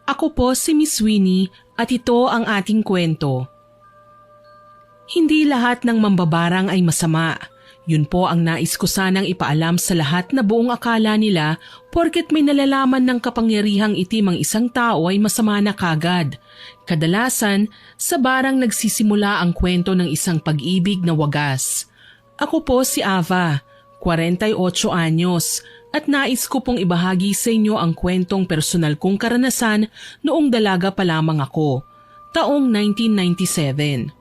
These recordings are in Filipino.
Ako po si Miss Winnie at ito ang ating kwento. Hindi lahat ng mambabarang ay masama. Yun po ang nais ko sanang ipaalam sa lahat na buong akala nila porket may nalalaman ng kapangyarihang itim ang isang tao ay masama na kagad. Kadalasan, sa barang nagsisimula ang kwento ng isang pag-ibig na wagas. Ako po si Ava, 48 anyos, at nais ko pong ibahagi sa inyo ang kwentong personal kong karanasan noong dalaga pa lamang ako, taong 1997.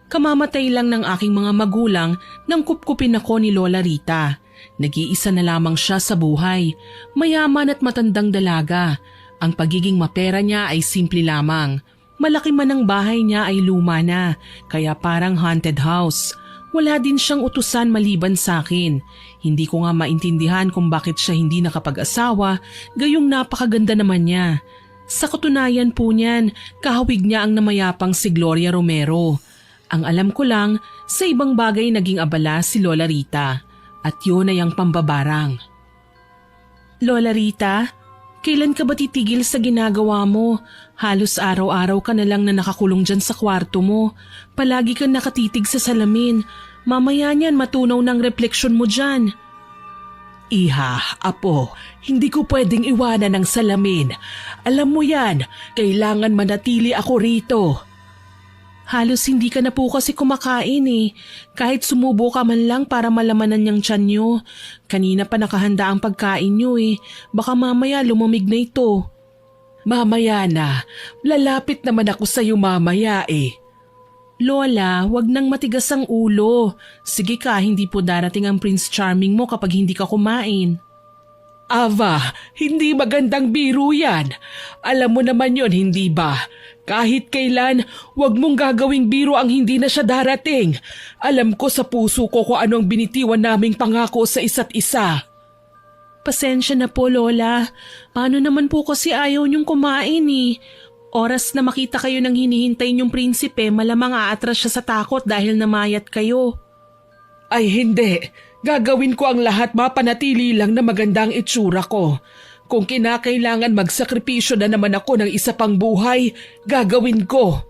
Kamamatay lang ng aking mga magulang nang kupkupin ako ni Lola Rita. Nag-iisa na lamang siya sa buhay, mayaman at matandang dalaga. Ang pagiging mapera niya ay simple lamang. Malaki man ang bahay niya ay luma na, kaya parang haunted house. Wala din siyang utusan maliban sa akin. Hindi ko nga maintindihan kung bakit siya hindi nakapag-asawa, gayong napakaganda naman niya. Sa katunayan po niyan, kahawig niya ang namayapang si Gloria Romero. Ang alam ko lang, sa ibang bagay naging abala si Lola Rita at yun ay ang pambabarang. Lola Rita, kailan ka ba titigil sa ginagawa mo? Halos araw-araw ka na lang na nakakulong dyan sa kwarto mo. Palagi kang nakatitig sa salamin. Mamaya niyan matunaw ng refleksyon mo dyan. Iha, apo, hindi ko pwedeng iwanan ng salamin. Alam mo yan, kailangan manatili ako rito. Halos hindi ka na po kasi kumakain eh. Kahit sumubo ka man lang para malamanan niyang tiyan niyo. Kanina pa nakahanda ang pagkain niyo eh. Baka mamaya lumamig na ito. Mamaya na. Lalapit naman ako sa'yo mamaya eh. Lola, wag nang matigas ang ulo. Sige ka, hindi po darating ang Prince Charming mo kapag hindi ka kumain. Ava, hindi magandang biro yan. Alam mo naman yon, hindi ba? Kahit kailan, wag mong gagawing biro ang hindi na siya darating. Alam ko sa puso ko kung anong binitiwan naming pangako sa isa't isa. Pasensya na po, Lola. Paano naman po kasi ayaw niyong kumain eh? Oras na makita kayo ng hinihintay niyong prinsipe, malamang aatras siya sa takot dahil namayat kayo. Ay hindi. Gagawin ko ang lahat mapanatili lang na magandang itsura ko. Kung kinakailangan magsakripisyo na naman ako ng isa pang buhay, gagawin ko.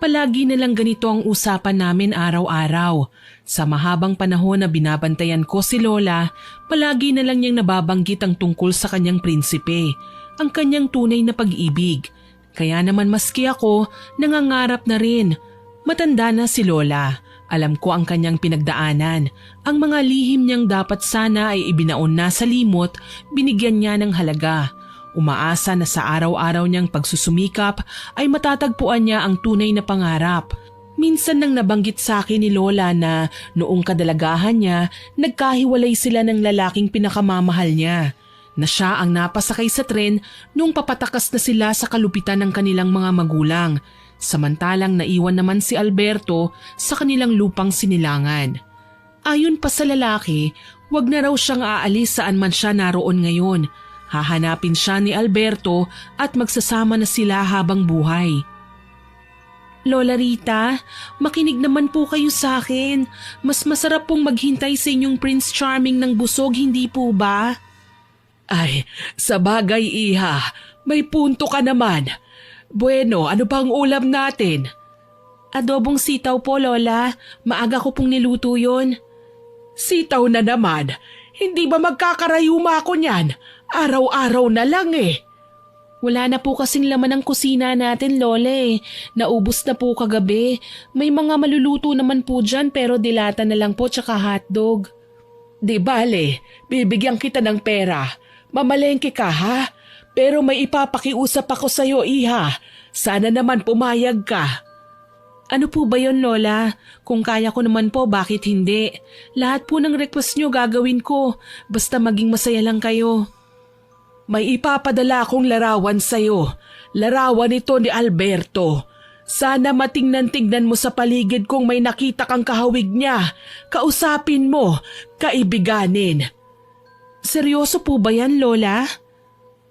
Palagi na lang ganito ang usapan namin araw-araw. Sa mahabang panahon na binabantayan ko si Lola, palagi na lang niyang nababanggit ang tungkol sa kanyang prinsipe, ang kanyang tunay na pag-ibig. Kaya naman maski ako, nangangarap na rin. Matanda na si Lola. Alam ko ang kanyang pinagdaanan. Ang mga lihim niyang dapat sana ay ibinaon na sa limot, binigyan niya ng halaga. Umaasa na sa araw-araw niyang pagsusumikap ay matatagpuan niya ang tunay na pangarap. Minsan nang nabanggit sa akin ni Lola na noong kadalagahan niya, nagkahiwalay sila ng lalaking pinakamamahal niya. Na siya ang napasakay sa tren nung papatakas na sila sa kalupitan ng kanilang mga magulang. Samantalang naiwan naman si Alberto sa kanilang lupang sinilangan. Ayon pa sa lalaki, wag na raw siyang aalis saan man siya naroon ngayon. Hahanapin siya ni Alberto at magsasama na sila habang buhay. Lola Rita, makinig naman po kayo sa akin. Mas masarap pong maghintay sa inyong Prince Charming ng busog, hindi po ba? Ay, sa bagay iha, may punto ka naman. Bueno, ano bang ulam natin? Adobong sitaw po, Lola. Maaga ko pong niluto yun. Sitaw na naman. Hindi ba magkakarayuma ako niyan? Araw-araw na lang eh. Wala na po kasing laman ng kusina natin, Lola eh. Naubos na po kagabi. May mga maluluto naman po dyan pero dilata na lang po tsaka hotdog. Di bale, bibigyan kita ng pera. Mamalengke ka ha? Pero may ipapakiusap ako sa'yo, iha. Sana naman pumayag ka. Ano po ba yon, Lola? Kung kaya ko naman po, bakit hindi? Lahat po ng request nyo gagawin ko. Basta maging masaya lang kayo. May ipapadala akong larawan sa'yo. Larawan ito ni Alberto. Sana matingnan-tingnan mo sa paligid kung may nakita kang kahawig niya. Kausapin mo, kaibiganin. Seryoso po ba yan, Lola?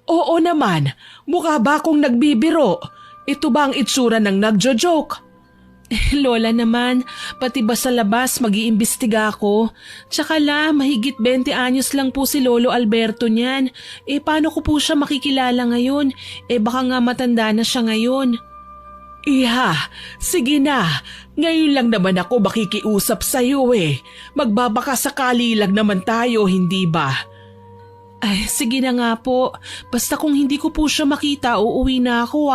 Oo naman, mukha ba akong nagbibiro? Ito ba ang itsura ng nagjo-joke? Lola naman, pati ba sa labas mag-iimbestiga ako? Tsaka mahigit 20 anyos lang po si Lolo Alberto niyan. Paano ko po siya makikilala ngayon? Baka nga matanda na siya ngayon. Iha, sige na. Ngayon lang naman ako makikiusap sa'yo Magbabaka sakali lang naman tayo, hindi ba? Ay, sige na nga po. Basta kung hindi ko po siya makita, uuwi na ako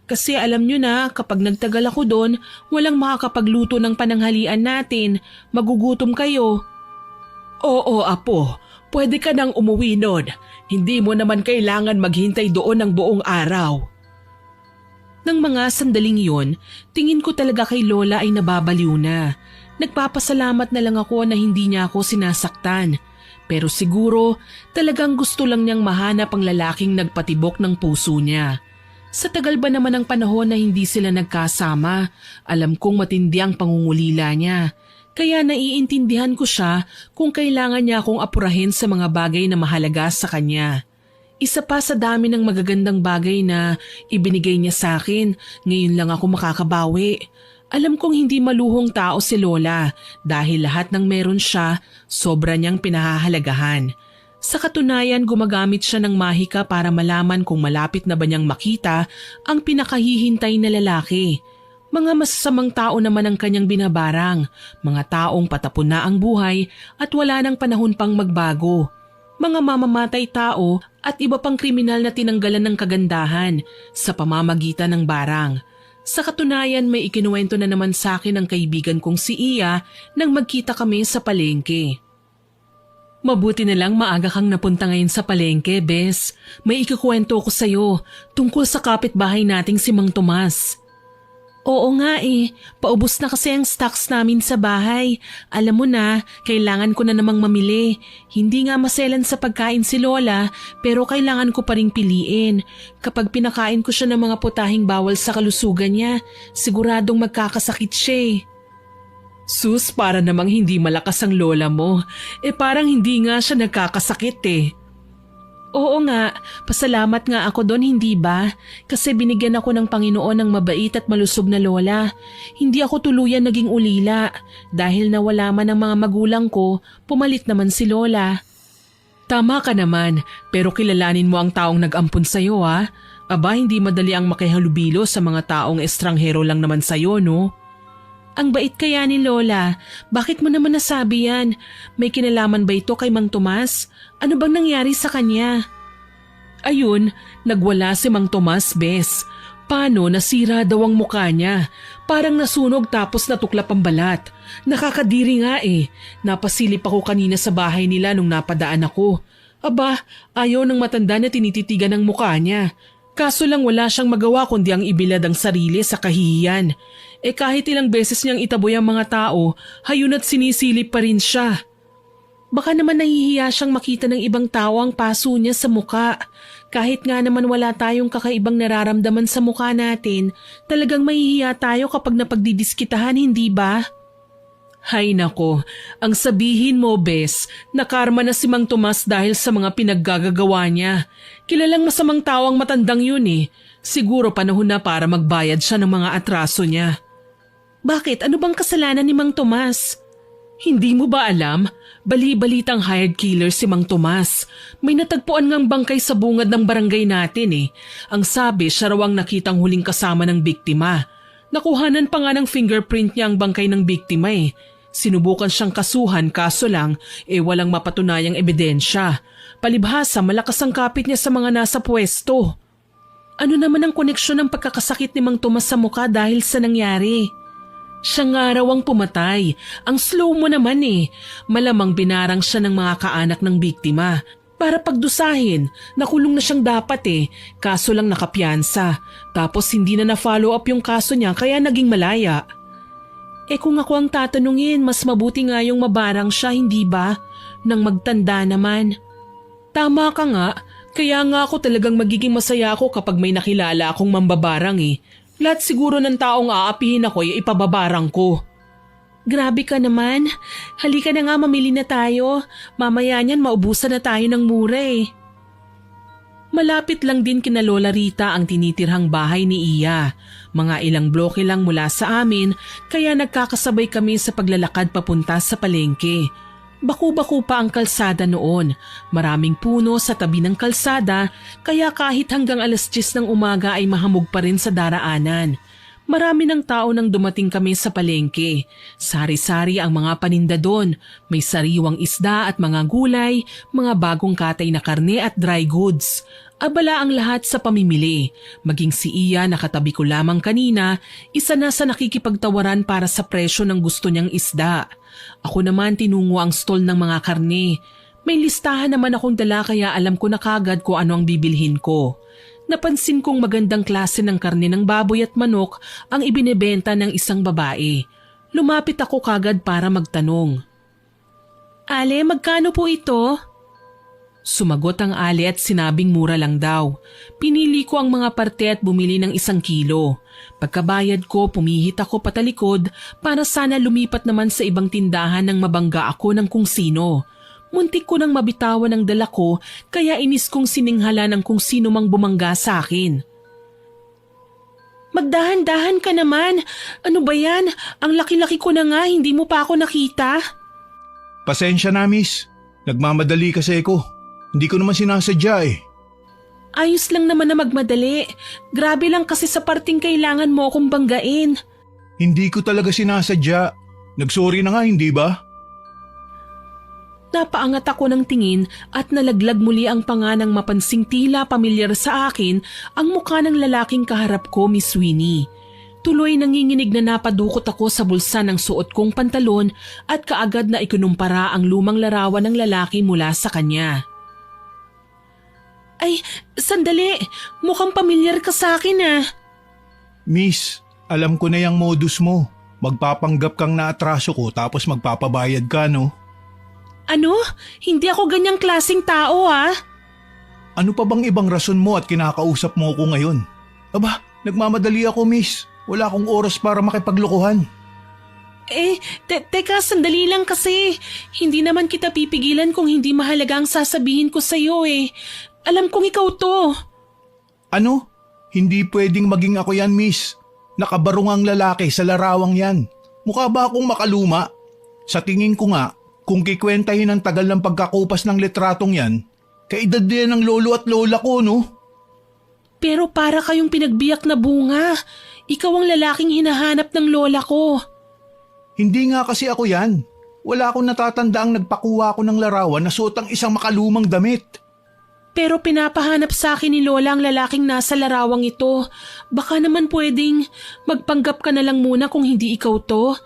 Kasi alam nyo na, kapag nagtagal ako doon, walang makakapagluto ng pananghalian natin. Magugutom kayo. Oo, apo. Pwede ka nang umuwi nun. Hindi mo naman kailangan maghintay doon ng buong araw. Nang mga sandaling yon, tingin ko talaga kay Lola ay nababaliw na. Nagpapasalamat na lang ako na hindi niya ako sinasaktan. Pero siguro talagang gusto lang niyang mahanap ang lalaking nagpatibok ng puso niya. Sa tagal ba naman ng panahon na hindi sila nagkasama, alam kong matindi ang pangungulila niya. Kaya naiintindihan ko siya kung kailangan niya akong apurahin sa mga bagay na mahalaga sa kanya. Isa pa sa dami ng magagandang bagay na ibinigay niya sa akin, ngayon lang ako makakabawi. Alam kong hindi maluhong tao si Lola dahil lahat ng meron siya, sobra niyang pinahahalagahan. Sa katunayan, gumagamit siya ng mahika para malaman kung malapit na ba niyang makita ang pinakahihintay na lalaki. Mga masasamang tao naman ang kanyang binabarang, mga taong patapon na ang buhay at wala nang panahon pang magbago. Mga mamamatay tao at iba pang kriminal na tinanggalan ng kagandahan sa pamamagitan ng barang. Sa katunayan, may ikinuwento na naman sa akin ng kaibigan kong si Iya nang magkita kami sa palengke. Mabuti na lang maaga kang napunta ngayon sa palengke, Bes. May ikukwento ko sa'yo tungkol sa kapitbahay nating si Mang Tomas. Oo nga paubos na kasi ang stocks namin sa bahay. Alam mo na, kailangan ko na namang mamili. Hindi nga maselan sa pagkain si Lola, pero kailangan ko pa ring piliin. Kapag pinakain ko siya ng mga putahing bawal sa kalusugan niya, siguradong magkakasakit siya Sus, para namang hindi malakas ang lola mo. Parang hindi nga siya nagkakasakit Oo nga, pasalamat nga ako doon, hindi ba? Kasi binigyan ako ng Panginoon ng mabait at malusog na lola. Hindi ako tuluyan naging ulila. Dahil nawala man ang mga magulang ko, pumalit naman si Lola. Tama ka naman, pero kilalanin mo ang taong nag-ampun sa'yo Aba, hindi madali ang makihalubilo sa mga taong estranghero lang naman sa'yo, no? Ang bait kaya ni Lola. Bakit mo naman nasabi yan? May kinalaman ba ito kay Mang Tomas? Ano bang nangyari sa kanya? Ayun, nagwala si Mang Tomas, Bes. Paano nasira daw ang mukha niya? Parang nasunog tapos natuklap ang balat. Nakakadiri nga Napasilip ako kanina sa bahay nila nung napadaan ako. Aba, ayaw ng matanda na tinititigan ang mukha niya. Kaso lang wala siyang magawa kundi ang ibilad ang sarili sa kahihiyan. Kahit ilang beses niyang itaboy ang mga tao, hayun at sinisilip pa rin siya. Baka naman nahihiya siyang makita ng ibang tao ang paso niya sa muka. Kahit nga naman wala tayong kakaibang nararamdaman sa mukha natin, talagang mahihiya tayo kapag napagdidiskitahan, hindi ba? Hay nako, ang sabihin mo, Bes, nakarma na si Mang Tomas dahil sa mga pinaggagawa niya. Kilalang masamang tao ang matandang yun Siguro panahon na para magbayad siya ng mga atraso niya. Bakit? Ano bang kasalanan ni Mang Tomas? Hindi mo ba alam? Bali-balitang hired killer si Mang Tomas. May natagpuan ngang bangkay sa bungad ng barangay natin Ang sabi, siya raw ang nakitang huling kasama ng biktima. Nakuhanan pa nga ng fingerprint niya ang bangkay ng biktima Sinubukan siyang kasuhan kaso lang walang mapatunayang ebidensya. Palibhasa malakas ang kapit niya sa mga nasa pwesto. Ano naman ang koneksyon ng pagkakasakit ni Mang Tomas sa mukha dahil sa nangyari? Siya nga raw ang pumatay. Ang slow mo naman Malamang binarang siya ng mga kaanak ng biktima. Para pagdusahin, nakulong na siyang dapat kaso lang nakapiyansa. Tapos hindi na na-follow up yung kaso niya kaya naging malaya. Kung ako ang tatanungin, mas mabuti nga yung mabarang siya, hindi ba? Nang magtanda naman. Tama ka nga, kaya nga ako talagang magiging masaya ako kapag may nakilala akong mambabarang Lahat siguro ng taong aapihin ako ipababarang ko. Grabe ka naman. Halika na nga, mamili na tayo. Mamaya niyan maubusan na tayo ng mura Malapit lang din kina Lola Rita ang tinitirhang bahay ni Iya. Mga ilang bloke lang mula sa amin kaya nagkakasabay kami sa paglalakad papunta sa palengke. Baku-baku pa ang kalsada noon. Maraming puno sa tabi ng kalsada kaya kahit hanggang alas 10 ng umaga ay mahamog pa rin sa daraanan. Marami ng tao nang dumating kami sa palengke. Sari-sari ang mga paninda doon. May sariwang isda at mga gulay, mga bagong katay na karne at dry goods. Abala ang lahat sa pamimili. Maging si Iya na katabi ko lamang kanina, isa na sa nakikipagtawaran para sa presyo ng gusto niyang isda. Ako naman tinungo ang stall ng mga karne. May listahan naman akong dala kaya alam ko na kagad kung ano ang bibilhin ko. Napansin kong magandang klase ng karne ng baboy at manok ang ibinebenta ng isang babae. Lumapit ako kagad para magtanong. Ale, magkano po ito? Sumagot ang ale at sinabing mura lang daw. Pinili ko ang mga parte at bumili ng 1 kilo. Pagkabayad ko, pumihit ako patalikod para sana lumipat naman sa ibang tindahan nang mabangga ako ng kung sino. Muntik ko nang mabitawan ang dala ko kaya inis kong sininghala ng kung sino mang bumangga sa akin. Magdahan-dahan ka naman. Ano ba yan? Ang laki-laki ko na nga, hindi mo pa ako nakita. Pasensya na, miss. Nagmamadali kasi ako. Hindi ko naman sinasadya eh. Ayos lang naman na magmadali. Grabe lang kasi sa parting kailangan mo akong banggain. Hindi ko talaga sinasadya. Nagsorry na nga, hindi ba? Napaangat ako ng tingin at nalaglag muli ang panga nang mapansing tila pamilyar sa akin ang mukha ng lalaking kaharap ko, Miss Winnie. Tuloy nanginginig na napadukot ako sa bulsa ng suot kong pantalon at kaagad na ikunumpara ang lumang larawan ng lalaki mula sa kanya. Ay, sandali! Mukhang pamilyar ka sa akin ah! Miss, alam ko na yung modus mo. Magpapanggap kang naatraso ko tapos magpapabayad ka, no? Ano? Hindi ako ganyang klaseng tao ah. Ano pa bang ibang rason mo at kinakausap mo ko ngayon? Aba, nagmamadali ako, miss. Wala akong oras para makipaglokohan. Teka, sandali lang kasi. Hindi naman kita pipigilan kung hindi mahalaga ang sasabihin ko sa'yo eh. Alam kong ikaw to. Ano? Hindi pwedeng maging ako yan, miss. Nakabarungang lalaki sa larawang yan. Mukha ba akong makaluma? Sa tingin ko nga, kung kikwentahin ang tagal ng pagkakupas ng litratong yan, kaedad din ng lolo at lola ko, no? Pero para kayong pinagbiyak na bunga. Ikaw ang lalaking hinahanap ng lola ko. Hindi nga kasi ako yan. Wala akong natatandaang nagpakuha ko ng larawan na suot ang isang makalumang damit. Pero pinapahanap sa akin ni lola ang lalaking nasa larawang ito. Baka naman pwedeng magpanggap ka na lang muna kung hindi ikaw to.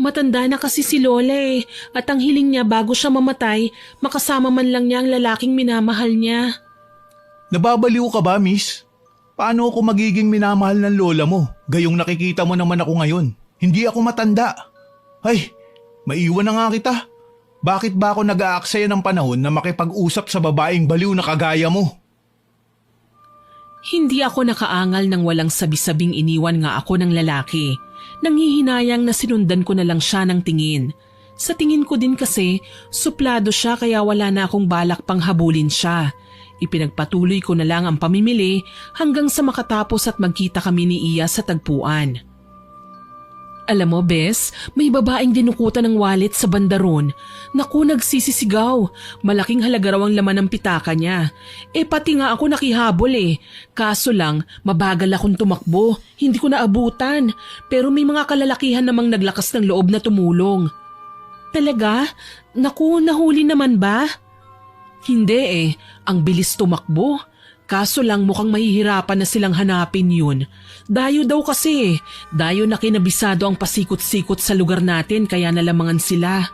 Matanda na kasi si lola eh, at ang hiling niya bago siya mamatay, makasama man lang niya ang lalaking minamahal niya. Nababaliw ka ba, miss? Paano ako magiging minamahal ng lola mo? Gayong nakikita mo naman ako ngayon. Hindi ako matanda. Ay, maiwan na nga kita. Bakit ba ako nag-aaksaya ng panahon na makipag-usap sa babaeng baliw na kagaya mo? Hindi ako nakaangal nang walang sabi-sabing iniwan nga ako ng lalaki. Nanghihinayang na sinundan ko na lang siya ng tingin. Sa tingin ko din kasi, suplado siya kaya wala na akong balak pang habulin siya. Ipinagpatuloy ko na lang ang pamimili hanggang sa makatapos at magkita kami ni Iya sa tagpuan. Alam mo, Bes, may babaeng dinukutan ng wallet sa bandaron. Naku, nagsisisigaw. Malaking halaga raw ang laman ng pitaka niya. Pati nga ako nakihabol eh. Kaso lang, mabagal akong tumakbo. Hindi ko naabutan. Pero may mga kalalakihan namang naglakas ng loob na tumulong. Talaga? Naku, nahuli naman ba? Hindi eh. Ang bilis tumakbo. Kaso lang mukhang mahihirapan na silang hanapin yun. Dayo daw kasi eh. Dayo na kinabisado ang pasikot-sikot sa lugar natin kaya nalamangan sila.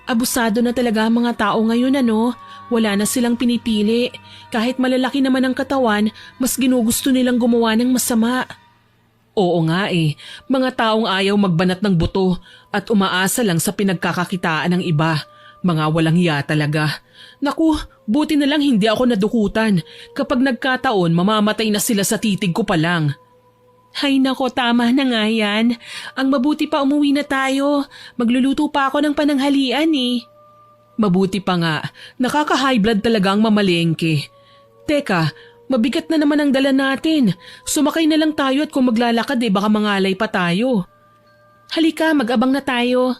Abusado na talaga ang mga tao ngayon ano. Wala na silang pinipili. Kahit malalaki naman ang katawan, mas ginugusto nilang gumawa ng masama. Oo nga eh. Mga taong ayaw magbanat ng buto at umaasa lang sa pinagkakakitaan ng iba. Mga walang hiya talaga. Naku, buti na lang hindi ako nadukutan. Kapag nagkataon, mamamatay na sila sa titig ko pa lang. Hay nako, tama na nga yan. Ang mabuti pa umuwi na tayo. Magluluto pa ako ng pananghalian eh. Mabuti pa nga, nakaka-high blood talaga ang mamalengke. Teka, mabigat na naman ang dala natin. Sumakay na lang tayo at kung maglalakad baka mangalay pa tayo. Halika, mag-abang na tayo.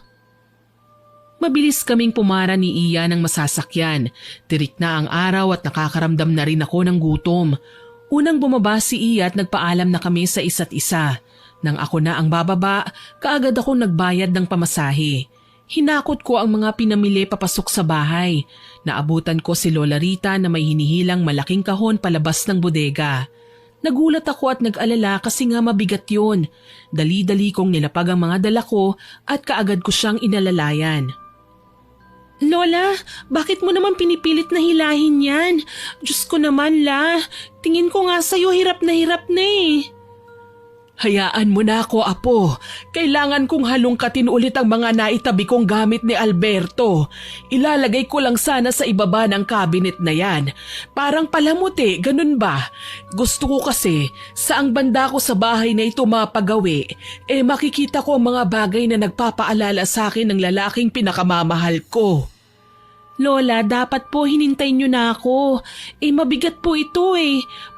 Mabilis kaming pumara ni Iya ng masasakyan. Tirik na ang araw at nakakaramdam na rin ako ng gutom. Unang bumaba si Iya at nagpaalam na kami sa isa't isa. Nang ako na ang bababa, kaagad ako nagbayad ng pamasahe. Hinakot ko ang mga pinamili papasok sa bahay. Naabutan ko si Lola Rita na may hinihilang malaking kahon palabas ng bodega. Nagulat ako at nag-alala kasi nga mabigat yun. Dali-dali kong nilapag ang mga dala ko at kaagad ko siyang inalalayan. Lola, bakit mo naman pinipilit na hilahin yan? Diyos ko naman, La. Tingin ko nga sa'yo hirap na eh. Hayaan mo na ako, Apo. Kailangan kong halongkatin ulit ang mga naitabi kong gamit ni Alberto. Ilalagay ko lang sana sa ibaba ng cabinet na yan. Parang palamuti, ganun ba? Gusto ko kasi, saang banda ko sa bahay na ito mapagawi, makikita ko ang mga bagay na nagpapaalala sa akin ng lalaking pinakamamahal ko. Lola, dapat po hinintay niyo na ako. Mabigat po ito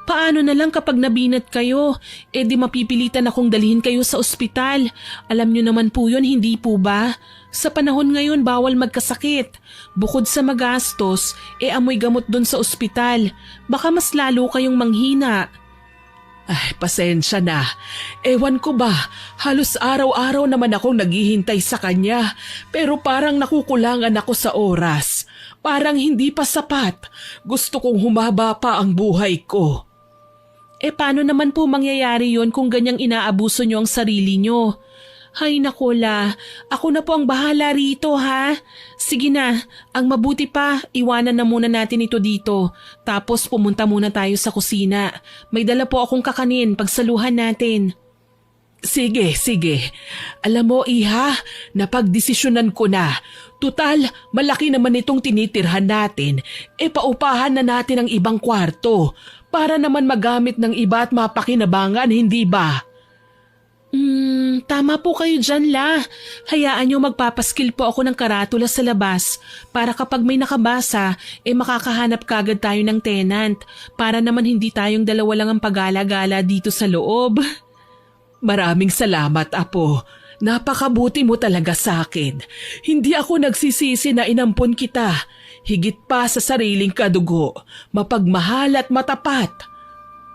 Paano na lang kapag nabinat kayo? Di mapipilitan akong dalhin kayo sa ospital. Alam niyo naman po yun, hindi po ba? Sa panahon ngayon, bawal magkasakit. Bukod sa magastos, amoy gamot doon sa ospital. Baka mas lalo kayong manghina. Ay, pasensya na. Ewan ko ba, halos araw-araw naman akong naghihintay sa kanya. Pero parang nakukulangan ako sa oras. Parang hindi pa sapat. Gusto kong humaba pa ang buhay ko. Paano naman po mangyayari yon kung ganyang inaabuso nyo ang sarili nyo? Hay nako, La, ako na po ang bahala rito, ha? Sige na, ang mabuti pa, iwanan na muna natin ito dito. Tapos pumunta muna tayo sa kusina. May dala po akong kakanin, pagsaluhan natin. Sige. Alam mo, Iha, napagdesisyonan ko na. Tutal, malaki naman itong tinitirhan natin. Paupahan na natin ang ibang kwarto. Para naman magamit ng iba at mapakinabangan, hindi ba? Tama po kayo dyan, La. Hayaan nyo magpapaskil po ako ng karatula sa labas para kapag may nakabasa, makakahanap kagad tayo ng tenant para naman hindi tayong dalawa lang ang pagala-gala dito sa loob. Maraming salamat, Apo. Napakabuti mo talaga sa akin. Hindi ako nagsisisi na inampon kita. Higit pa sa sariling kadugo, mapagmahal at matapat.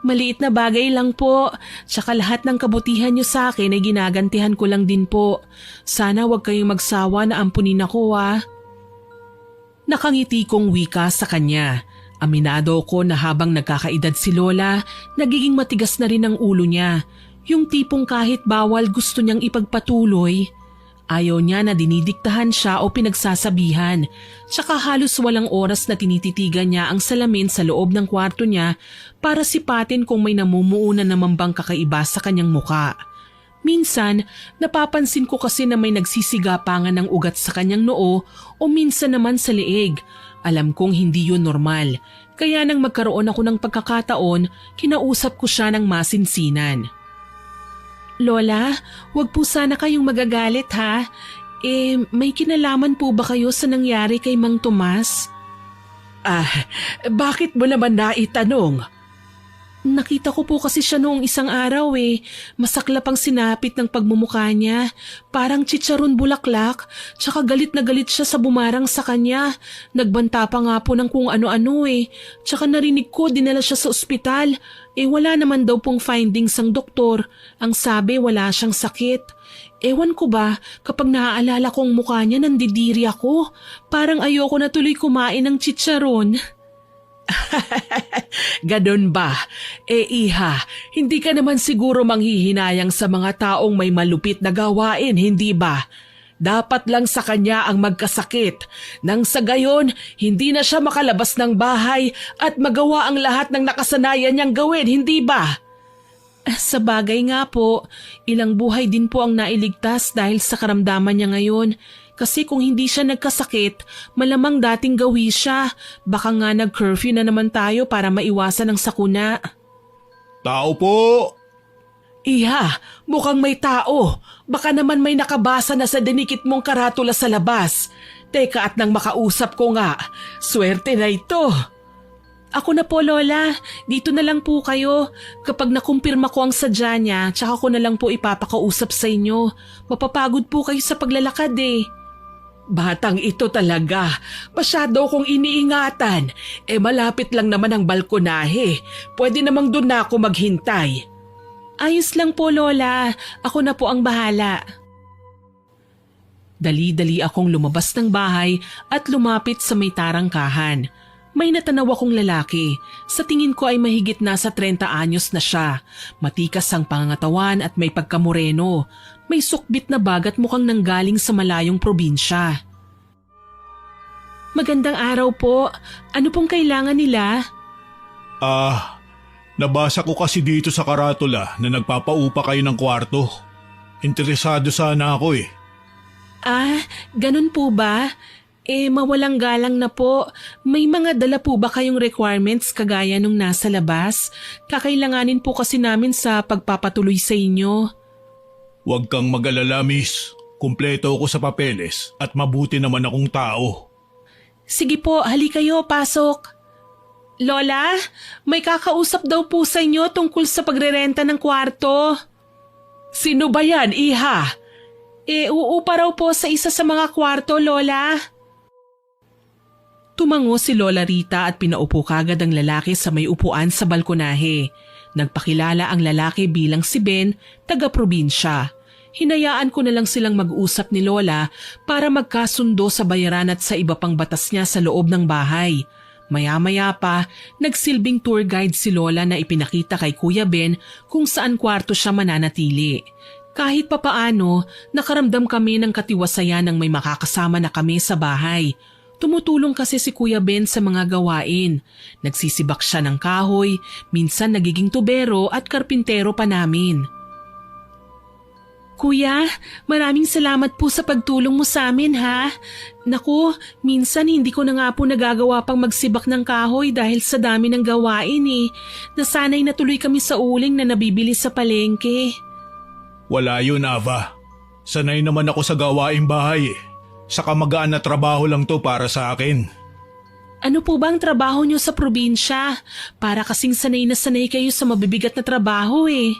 Maliit na bagay lang po, tsaka lahat ng kabutihan niyo sa akin ay ginagantihan ko lang din po. Sana wag kayong magsawa na ampunin ako, ha. Nakangiti kong wika sa kanya. Aminado ko na habang nagkakaedad si Lola, nagiging matigas na rin ang ulo niya. Yung tipong kahit bawal gusto niyang ipagpatuloy. Ayaw niya na dinidiktahan siya o pinagsasabihan. Tsaka halos walang oras na tinititigan niya ang salamin sa loob ng kwarto niya para sipatin kung may namumuunan naman bang kakaiba sa kanyang muka. Minsan, napapansin ko kasi na may nagsisigapangan ng ugat sa kanyang noo o minsan naman sa leeg. Alam kong hindi yun normal. Kaya nang magkaroon ako ng pagkakataon, kinausap ko siya ng masinsinan. Lola, wag po sana kayong magagalit, ha? May kinalaman po ba kayo sa nangyari kay Mang Tomas? Bakit mo naman naitanong? Nakita ko po kasi siya noong isang araw Masaklap ang sinapit ng pagmumukha niya. Parang chicharon bulaklak. Tsaka galit na galit siya sa bumarang sa kanya. Nagbanta pa nga po ng kung ano-ano Tsaka narinig ko dinala siya sa ospital. Wala naman daw pong findings ang doktor. Ang sabi wala siyang sakit. Ewan ko ba, kapag naaalala ko ang mukha niya nandidiri ako. Parang ayoko na tuloy kumain ng chicharon. Ganon ba? Iha, hindi ka naman siguro manghihinayang sa mga taong may malupit na gawain, hindi ba? Dapat lang sa kanya ang magkasakit. Nang sa gayon, hindi na siya makalabas ng bahay at magawa ang lahat ng nakasanayan niyang gawin, hindi ba? Sa bagay nga po, ilang buhay din po ang nailigtas dahil sa karamdaman niya ngayon. Kasi kung hindi siya nagkasakit, malamang dating gawi siya. Baka nga nag-curfew na naman tayo para maiwasan ang sakuna. Tao po! Iha, mukhang may tao. Baka naman may nakabasa na sa dinikit mong karatula sa labas. Teka at nang makausap ko nga, swerte na ito. Ako na po, Lola. Dito na lang po kayo. Kapag nakumpirma ko ang sadya niya, tsaka ko na lang po ipapakausap sa inyo. Mapapagod po kayo sa paglalakad eh. Batang ito talaga. Masyado kong iniingatan. Malapit lang naman ang balkonahe. Pwede namang doon na ako maghintay. Ayos lang po, Lola. Ako na po ang bahala. Dali-dali akong lumabas ng bahay at lumapit sa may tarangkahan. May natanaw akong lalaki. Sa tingin ko ay mahigit nasa 30 anyos na siya. Matikas ang pangangatawan at may pagkamoreno. May sukbit na bag at mukhang nanggaling sa malayong probinsya. Magandang araw po. Ano pong kailangan nila? Nabasa ko kasi dito sa karatula na nagpapaupa kayo ng kwarto. Interesado sana ako eh. Ganun po ba? Mawalang galang na po. May mga dala po ba kayong requirements kagaya nung nasa labas? Kakailanganin po kasi namin sa pagpapatuloy sa inyo. Huwag kang mag-alala, miss. Kumpleto ako sa papeles at mabuti naman akong tao. Sige po, hali kayo, pasok. Lola, may kakausap daw po sa inyo tungkol sa pagrerenta ng kwarto. Sino ba yan, iha? Uupa raw po sa isa sa mga kwarto, Lola. Tumango si Lola Rita at pinaupo kagad ang lalaki sa may upuan sa balkonahe. Nagpakilala ang lalaki bilang si Ben, taga-probinsya. Hinayaan ko na lang silang mag-usap ni Lola para magkasundo sa bayaran at sa iba pang batas niya sa loob ng bahay. Maya-maya pa, nagsilbing tour guide si Lola na ipinakita kay Kuya Ben kung saan kwarto siya mananatili. Kahit papaano, nakaramdam kami ng katiwasayan ng may makakasama na kami sa bahay. Tumutulong kasi si Kuya Ben sa mga gawain. Nagsisibak siya ng kahoy, minsan nagiging tubero at karpintero pa namin. Kuya, maraming salamat po sa pagtulong mo sa amin ha. Naku, minsan hindi ko na nga po nagagawa pang magsibak ng kahoy dahil sa dami ng gawain eh. Nasanay na tuloy kami sa uling na nabibili sa palengke. Wala yun, Ava. Sanay naman ako sa gawaing bahay eh. Saka magaan na trabaho lang to para sa akin. Ano po ba ang trabaho niyo sa probinsya? Para kasing sanay na sanay kayo sa mabibigat na trabaho eh.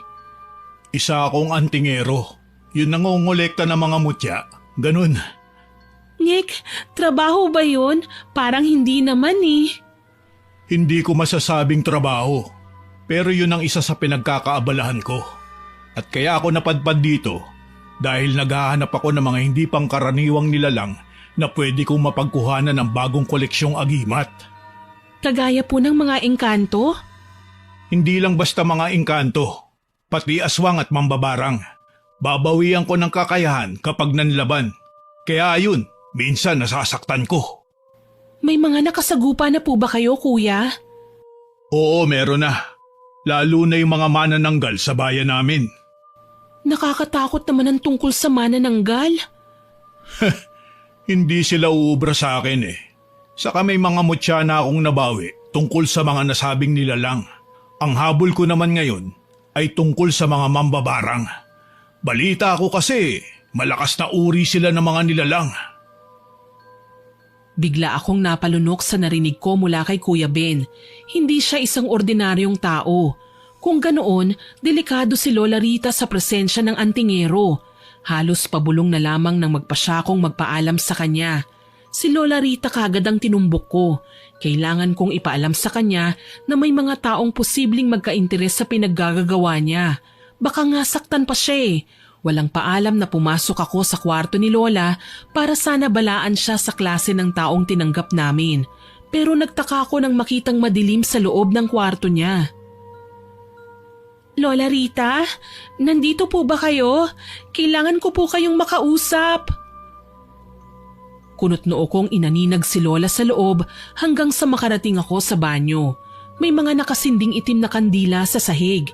Isa akong antingero. Yun nangongolekta ng mga mutya. Ganun. Nick, trabaho ba yun? Parang hindi naman eh. Hindi ko masasabing trabaho. Pero yun ang isa sa pinagkakaabalahan ko. At kaya ako napadpad dito dahil naghahanap ako ng mga hindi pangkaraniwang nilalang na pwede kong mapagkuhanan ng bagong koleksyong agimat. Kagaya po ng mga engkanto? Hindi lang basta mga engkanto, pati aswang at mambabarang. Babawian ko ng kakayahan kapag nanlaban. Kaya ayun, minsan nasasaktan ko. May mga nakasagupa na po ba kayo, kuya? Oo, meron na. Lalo na yung mga manananggal sa bayan namin. Nakakatakot naman ang tungkol sa manananggal. Hindi sila uubra sa akin eh. Saka may mga mutya na akong nabawi tungkol sa mga nasabing nilalang. Ang habol ko naman ngayon ay tungkol sa mga mambabarang. Balita ko kasi malakas na uri sila ng mga nilalang. Bigla akong napalunok sa narinig ko mula kay Kuya Ben. Hindi siya isang ordinaryong tao. Kung ganoon, delikado si Lola Rita sa presensya ng antingero. Halos pabulong na lamang nang magpasya kong magpaalam sa kanya. Si Lola Rita kagad ang tinumbok ko. Kailangan kong ipaalam sa kanya na may mga taong posibleng magka-interes sa pinaggagawa niya. Baka nga saktan pa siya eh. Walang paalam na pumasok ako sa kwarto ni Lola para sana balaan siya sa klase ng taong tinanggap namin. Pero nagtaka ako nang makitang madilim sa loob ng kwarto niya. Lola Rita, nandito po ba kayo? Kailangan ko po kayong makausap. Kunot noo kong inaninag si Lola sa loob hanggang sa makarating ako sa banyo. May mga nakasinding itim na kandila sa sahig.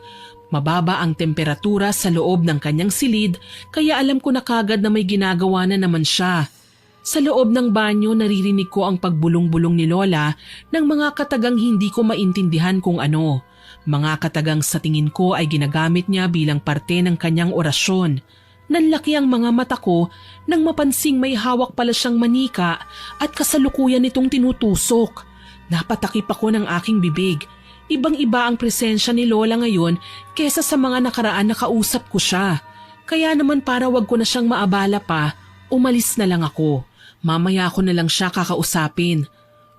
Mababa ang temperatura sa loob ng kanyang silid kaya alam ko na kagad na may ginagawa na naman siya. Sa loob ng banyo naririnig ko ang pagbulong-bulong ni Lola ng mga katagang hindi ko maintindihan kung ano. Mga katagang sa tingin ko ay ginagamit niya bilang parte ng kanyang orasyon. Nanlaki ang mga mata ko nang mapansing may hawak pala siyang manika at kasalukuyan nitong tinutusok. Napatakip ako ng aking bibig. Ibang-iba ang presensya ni Lola ngayon kesa sa mga nakaraan na kausap ko siya. Kaya naman para wag ko na siyang maabala pa, umalis na lang ako. Mamaya ko na lang siya kakausapin.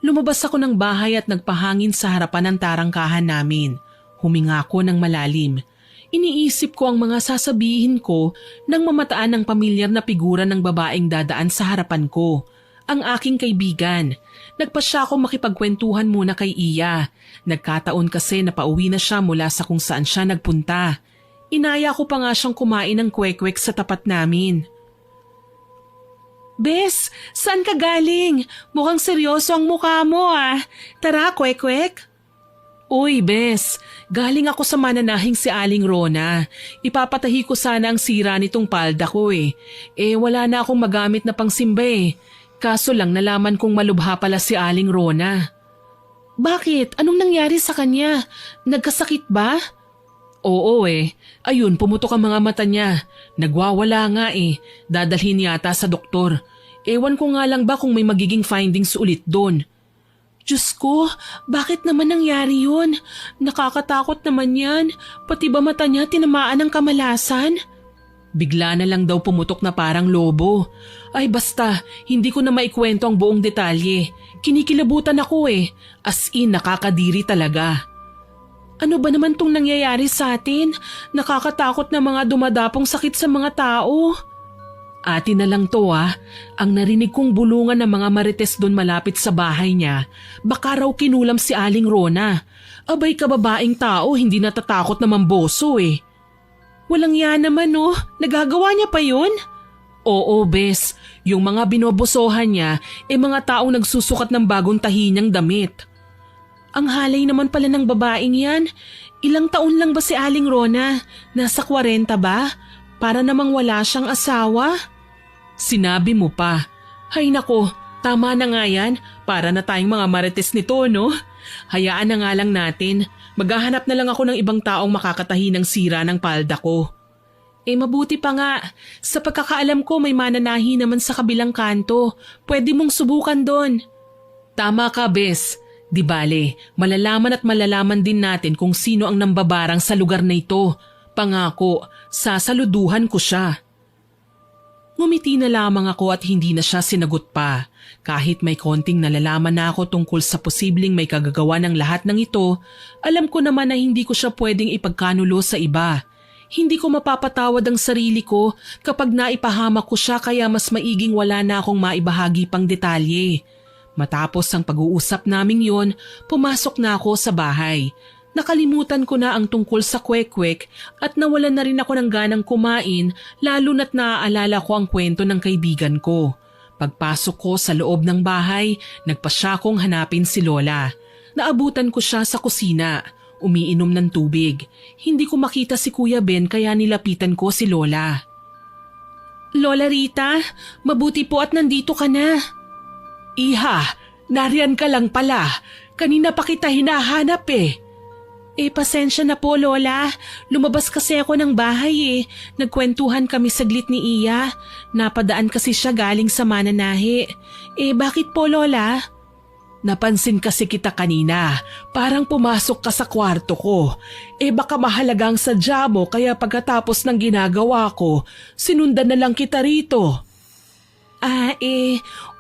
Lumabas ako ng bahay at nagpahangin sa harapan ng tarangkahan namin. Huminga ako ng malalim. Iniisip ko ang mga sasabihin ko nang mamataan ng pamilyar na figura ng babaeng dadaan sa harapan ko. Ang aking kaibigan. Nagpa siya ako makipagkwentuhan muna kay Iya. Nagkataon kasi na pauwi na siya mula sa kung saan siya nagpunta. Inaya ko pa nga siyang kumain ng kwek-kwek sa tapat namin. Bes, saan ka galing? Mukhang seryoso ang mukha mo ah. Tara, kwek-kwek. Uy, Bes, galing ako sa mananahing si Aling Rona. Ipapatahi ko sana ang sira nitong palda ko eh. Wala na akong magamit na pangsimba eh. Kaso lang nalaman kong malubha pala si Aling Rona. Bakit? Anong nangyari sa kanya? Nagkasakit ba? Oo eh. Ayun, pumutok ang mga mata niya. Nagwawala nga eh. Dadalhin yata sa doktor. Ewan ko nga lang ba kung may magiging findings ulit doon. Diyos ko, bakit naman nangyari yun? Nakakatakot naman yan. Pati ba mata niya tinamaan ng kamalasan? Bigla na lang daw pumutok na parang lobo. Ay basta, hindi ko na maikwento ang buong detalye. Kinikilabutan ako eh. As in, nakakadiri talaga. Ano ba naman tong nangyayari sa atin? Nakakatakot na mga dumadapong sakit sa mga tao. Atin na lang to ah. Ang narinig kong bulungan ng mga marites doon malapit sa bahay niya, baka raw kinulam si Aling Rona. Abay kababaeng tao, hindi natatakot na mamboso eh. Walang yan naman oh, nagagawa niya pa yun? Oo bes, yung mga binobosohan niya mga taong nagsusukat ng bagong tahi niyang damit. Ang halay naman pala ng babaeng yan. Ilang taon lang ba si Aling Rona? Nasa 40 ba? Para namang wala siyang asawa? Sinabi mo pa. Hay nako, tama na nga yan. Para na tayong mga marites nito, no? Hayaan na nga lang natin. Maghahanap na lang ako ng ibang taong makakatahi ng sira ng palda ko. Mabuti pa nga. Sa pagkakaalam ko may mananahi naman sa kabilang kanto. Pwede mong subukan doon. Tama ka, Bes. Di bale, malalaman at malalaman din natin kung sino ang nambabarang sa lugar na ito. Pangako, sasaluduhan ko siya. Ngumiti na lamang ako at hindi na siya sinagot pa. Kahit may konting nalalaman na ako tungkol sa posibleng may kagagawa ng lahat ng ito, alam ko naman na hindi ko siya pwedeng ipagkanulo sa iba. Hindi ko mapapatawad ang sarili ko kapag naipahamak ko siya kaya mas maiging wala na akong maibahagi pang detalye. Matapos ang pag-uusap naming yon, pumasok na ako sa bahay. Nakalimutan ko na ang tungkol sa kwek-kwek at nawalan na rin ako ng ganang kumain lalo na't naaalala ko ang kwento ng kaibigan ko. Pagpasok ko sa loob ng bahay, nagpasya kong hanapin si Lola. Naabutan ko siya sa kusina, umiinom ng tubig. Hindi ko makita si Kuya Ben kaya nilapitan ko si Lola. Lola Rita, mabuti po at nandito ka na. Iha, nariyan ka lang pala. Kanina pa kita hinahanap eh. Pasensya na po Lola. Lumabas kasi ako ng bahay eh. Nagkwentuhan kami saglit ni Iya. Napadaan kasi siya galing sa mananahi. Bakit po Lola? Napansin kasi kita kanina. Parang pumasok ka sa kwarto ko. Baka mahalagang sadya mo kaya pagkatapos ng ginagawa ko, sinundan na lang kita rito.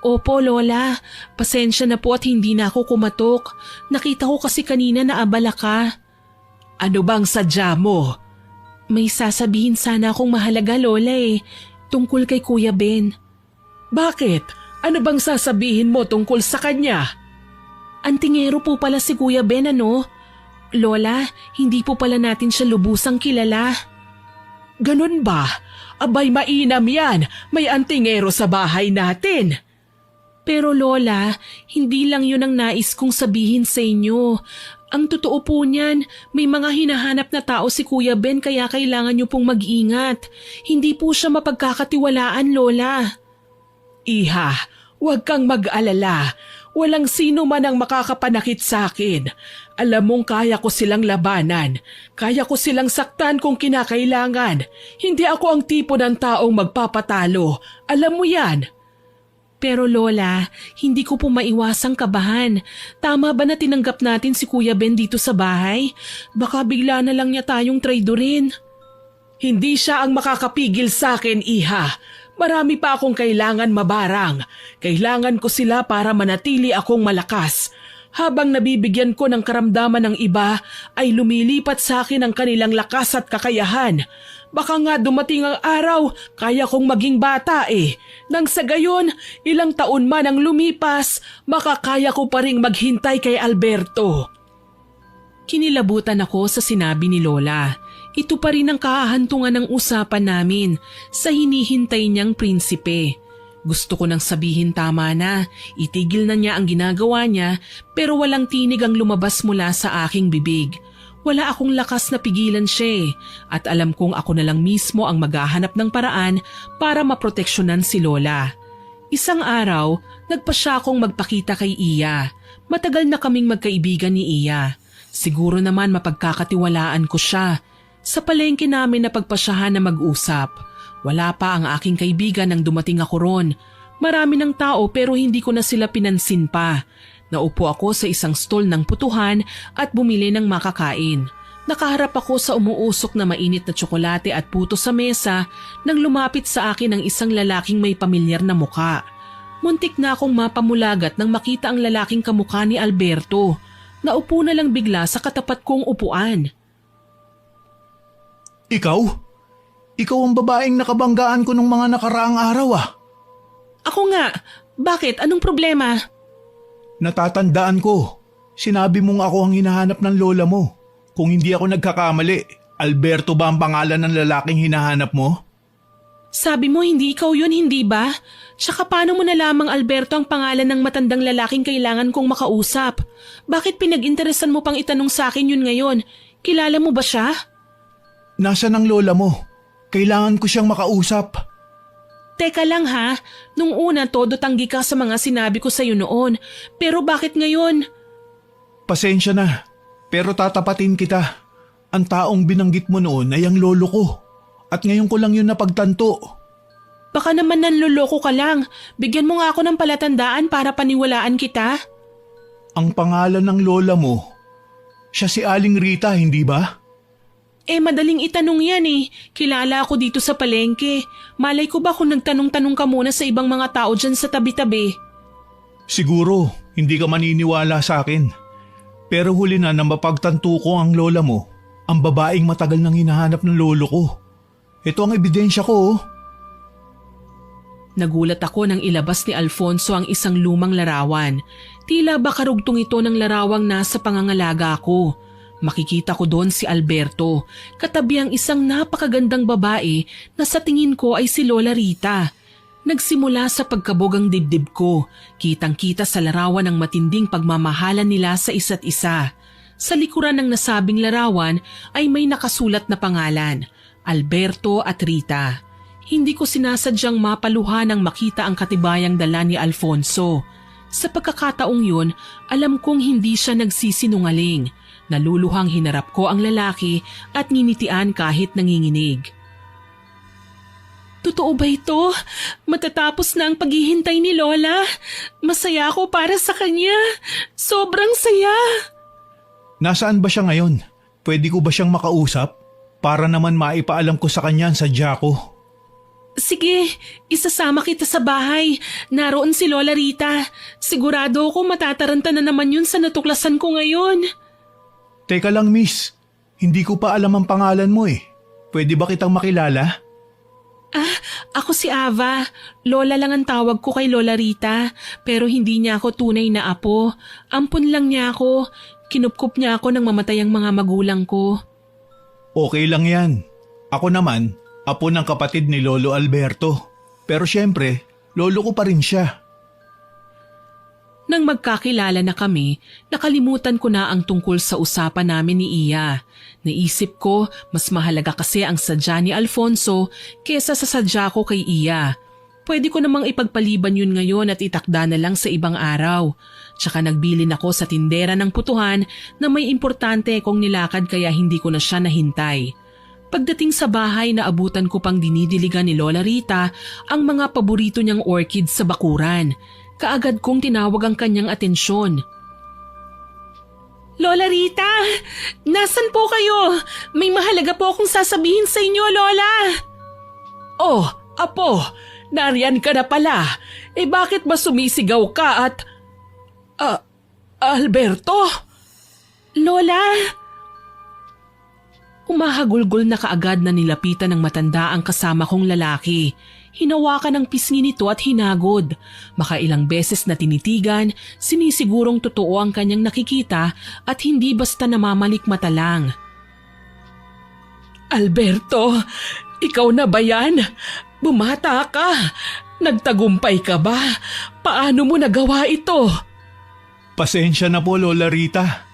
Opo Lola. Pasensya na po at hindi na ako kumatok. Nakita ko kasi kanina na abala ka. Ano bang sadya mo? May sasabihin sana akong mahalaga Lola tungkol kay Kuya Ben. Bakit? Ano bang sasabihin mo tungkol sa kanya? Antingero po pala si Kuya Ben ano? Lola, hindi po pala natin siya lubusang kilala. Ganun ba? Abay mainam yan, may antingero sa bahay natin. Pero Lola, hindi lang yun ang nais kong sabihin sa inyo. Ang totoo po niyan, may mga hinahanap na tao si Kuya Ben kaya kailangan niyo pong mag-ingat. Hindi po siya mapagkakatiwalaan, Lola. Iha, huwag kang mag-alala. Walang sino man ang makakapanakit sa akin. Alam mong kaya ko silang labanan. Kaya ko silang saktan kung kinakailangan. Hindi ako ang tipo ng taong magpapatalo. Alam mo yan. Pero Lola, hindi ko po maiwasang kabahan. Tama ba na tinanggap natin si Kuya Ben dito sa bahay? Baka bigla na lang niya tayong traidorin. Hindi siya ang makakapigil sa akin, Iha. Marami pa akong kailangan mabarang. Kailangan ko sila para manatili akong malakas. Habang nabibigyan ko ng karamdaman ng iba, ay lumilipat sa akin ang kanilang lakas at kakayahan. Baka nga dumating ang araw, kaya kong maging bata eh. Nang sa gayon, ilang taon man ang lumipas, makakaya ko pa ring maghintay kay Alberto. Kinilabutan ako sa sinabi ni Lola. Ito pa rin ang kahahantungan ng usapan namin sa hinihintay niyang prinsipe. Gusto ko nang sabihin tama na, itigil na niya ang ginagawa niya pero walang tinig ang lumabas mula sa aking bibig. Wala akong lakas na pigilan siya at alam kong ako na lang mismo ang maghahanap ng paraan para maproteksyonan si Lola. Isang araw, nagpa siya akong magpakita kay Iya. Matagal na kaming magkaibigan ni Iya. Siguro naman mapagkakatiwalaan ko siya. Sa palengke namin napagpasyahan na mag-usap. Wala pa ang aking kaibigan nang dumating ako ron. Marami ng tao pero hindi ko na sila pinansin pa. Naupo ako sa isang stall ng putuhan at bumili ng makakain. Nakaharap ako sa umuusok na mainit na tsokolate at puto sa mesa nang lumapit sa akin ang isang lalaking may pamilyar na muka. Muntik na akong mapamulagat nang makita ang lalaking kamukha ni Alberto. Naupo na lang bigla sa katapat kong upuan. Ikaw? Ikaw ang babaeng nakabanggaan ko nung mga nakaraang araw ah. Ako nga. Bakit? Anong problema? Natatandaan ko. Sinabi mong ako ang hinahanap ng lola mo. Kung hindi ako nagkakamali, Alberto ba ang pangalan ng lalaking hinahanap mo? Sabi mo hindi ikaw yun, hindi ba? Tsaka paano mo nalamang Alberto ang pangalan ng matandang lalaking kailangan kong makausap? Bakit pinag-interesan mo pang itanong sa akin yun ngayon? Kilala mo ba siya? Nasaan ang lola mo? Kailangan ko siyang makausap. Teka lang ha, nung una todo tanggi ka sa mga sinabi ko sa'yo noon. Pero bakit ngayon? Pasensya na, pero tatapatin kita. Ang taong binanggit mo noon ay ang lolo ko. At ngayon ko lang yun napagtanto. Baka naman nanloloko ka lang. Bigyan mo nga ako ng palatandaan para paniwalaan kita. Ang pangalan ng lola mo, siya si Aling Rita, hindi ba? Madaling itanong yan eh. Kilala ako dito sa palengke. Malay ko ba kung nagtanong-tanong ka muna sa ibang mga tao dyan sa tabi-tabi? Siguro, hindi ka maniniwala sa akin. Pero huli na mapagtanto ko ang lola mo, ang babaeng matagal nang hinahanap ng lolo ko. Ito ang ebidensya ko. Nagulat ako nang ilabas ni Alfonso ang isang lumang larawan. Tila ba karugtong ito ng larawang nasa pangangalaga ko. Makikita ko doon si Alberto, katabi ang isang napakagandang babae na sa tingin ko ay si Lola Rita. Nagsimula sa pagkabog ang dibdib ko, kitang-kita sa larawan ang matinding pagmamahalan nila sa isa't isa. Sa likuran ng nasabing larawan ay may nakasulat na pangalan, Alberto at Rita. Hindi ko sinasadyang mapaluha nang makita ang katibayang dala ni Alfonso. Sa pagkakataong yun, alam kong hindi siya nagsisinungaling. Naluluhang hinarap ko ang lalaki at nginitian kahit nanginginig. Totoo ba ito? Matatapos na ang paghihintay ni Lola. Masaya ako para sa kanya. Sobrang saya. Nasaan ba siya ngayon? Pwede ko ba siyang makausap? Para naman maipaalam ko sa kanya ang sadya ko. Sige, isasama kita sa bahay. Naroon si Lola Rita. Sigurado ako matataranta na naman yun sa natuklasan ko ngayon. Teka lang miss, hindi ko pa alam ang pangalan mo eh. Pwede ba kitang makilala? Ako si Ava. Lola lang ang tawag ko kay Lola Rita. Pero hindi niya ako tunay na apo. Ampon lang niya ako. Kinupkup niya ako nang mamatay ang mga magulang ko. Okay lang yan. Ako naman, apo ng kapatid ni Lolo Alberto. Pero syempre, lolo ko pa rin siya. Nang magkakilala na kami, nakalimutan ko na ang tungkol sa usapan namin ni Iya. Naisip ko, mas mahalaga kasi ang sadya ni Alfonso kesa sa sadya ko kay Iya. Pwede ko namang ipagpaliban yun ngayon at itakda na lang sa ibang araw. Tsaka nagbilin ako sa tindera ng putuhan na may importante kong nilakad kaya hindi ko na siya nahintay. Pagdating sa bahay, naabutan ko pang dinidiligan ni Lola Rita ang mga paborito niyang orchids sa bakuran. Kaagad kong tinawag ang kanyang atensyon. Lola Rita, nasan po kayo? May mahalaga po akong sasabihin sa inyo, Lola. Oh, apo, nariyan ka na pala. Bakit ba sumisigaw ka at… Alberto? Lola? Umahagulgol na kaagad na nilapitan ng matanda ang kasama kong lalaki. Hinawakan ang pisngi nito at hinagod. Makailang beses na tinitigan, sinisigurong totoo ang kanyang nakikita at hindi basta namamalikmata lang. Alberto, ikaw na ba yan? Bumata ka. Nagtagumpay ka ba? Paano mo nagawa ito? Pasensya na po, Lola Rita.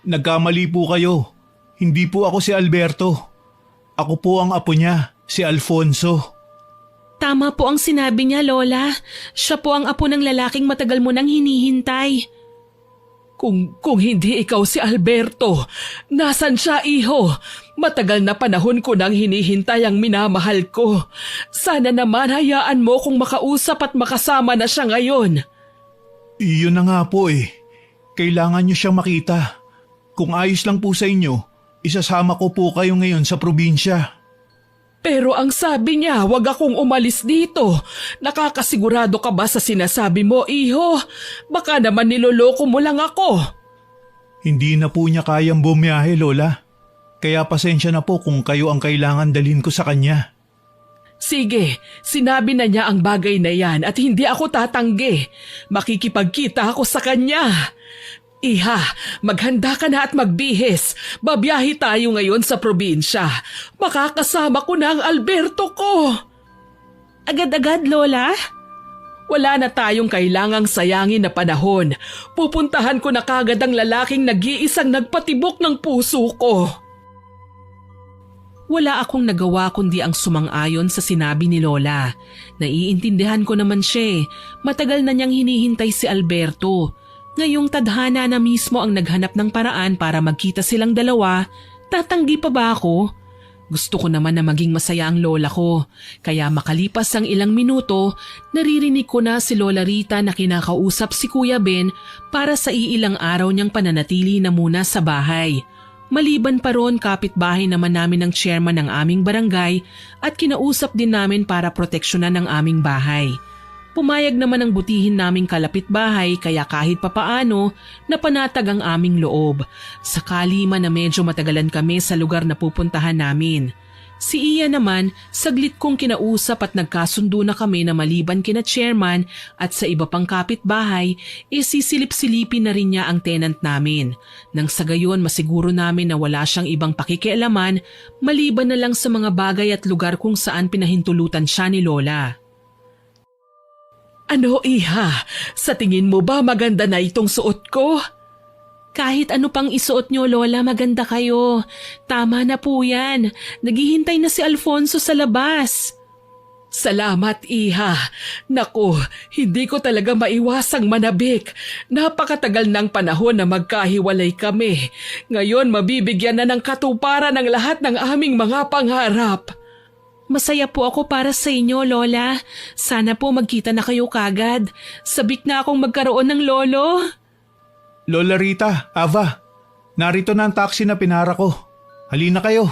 Nagkamali po kayo. Hindi po ako si Alberto. Ako po ang apo niya, si Alfonso. Tama po ang sinabi niya, Lola. Siya po ang apo ng lalaking matagal mo nang hinihintay. Kung hindi ikaw si Alberto, nasan siya, iho? Matagal na panahon ko nang hinihintay ang minamahal ko. Sana naman hayaan mo kung makausap at makasama na siya ngayon. Iyon na nga po eh. Kailangan niyo siyang makita. Kung ayos lang po sa inyo, isasama ko po kayo ngayon sa probinsya. Pero ang sabi niya, wag akong umalis dito. Nakakasigurado ka ba sa sinasabi mo, iho? Baka naman niloloko mo lang ako. Hindi na po niya kayang bumiyahe, Lola. Kaya pasensya na po kung kayo ang kailangan dalhin ko sa kanya. Sige, sinabi na niya ang bagay na yan at hindi ako tatanggi. Makikipagkita ako sa kanya. Iha, maghanda ka na at magbihis. Babiyahe tayo ngayon sa probinsya. Makakasama ko na ang Alberto ko. Agad-agad, Lola? Wala na tayong kailangang sayangin na panahon. Pupuntahan ko na kagad ang lalaking nag-iisang nagpatibok ng puso ko. Wala akong nagawa kundi ang sumang-ayon sa sinabi ni Lola. Naiintindihan ko naman siya. Matagal na niyang hinihintay si Alberto. Ngayong tadhana na mismo ang naghanap ng paraan para magkita silang dalawa, tatanggi pa ba ako? Gusto ko naman na maging masaya ang lola ko, kaya makalipas ang ilang minuto, naririnig ko na si Lola Rita na kinakausap si Kuya Ben para sa iilang araw niyang pananatili na muna sa bahay. Maliban pa ron, kapitbahay naman namin ng chairman ng aming barangay at kinausap din namin para proteksyonan ang aming bahay. Pumayag naman ang butihin naming kalapit-bahay kaya kahit papaano napanatag ang aming loob. Sakali man na medyo matagalan kami sa lugar na pupuntahan namin. Si Iya naman, saglit kong kinausap at nagkasundo na kami na maliban kina chairman at sa iba pang kapitbahay, sisilip-silipin na rin niya ang tenant namin. Nang sa gayon masiguro namin na wala siyang ibang pakikialaman maliban na lang sa mga bagay at lugar kung saan pinahintulutan siya ni Lola. Ano, Iha? Sa tingin mo ba maganda na itong suot ko? Kahit ano pang isuot niyo, Lola, maganda kayo. Tama na po yan. Naghihintay na si Alfonso sa labas. Salamat, Iha. Naku, hindi ko talaga maiwasang manabik. Napakatagal ng panahon na magkahiwalay kami. Ngayon mabibigyan na ng katuparan ang lahat ng aming mga pangarap. Masaya po ako para sa inyo, Lola. Sana po magkita na kayo kagad. Sabik na akong magkaroon ng lolo. Lola Rita, Ava, narito na ang taxi na pinara ko. Halina kayo.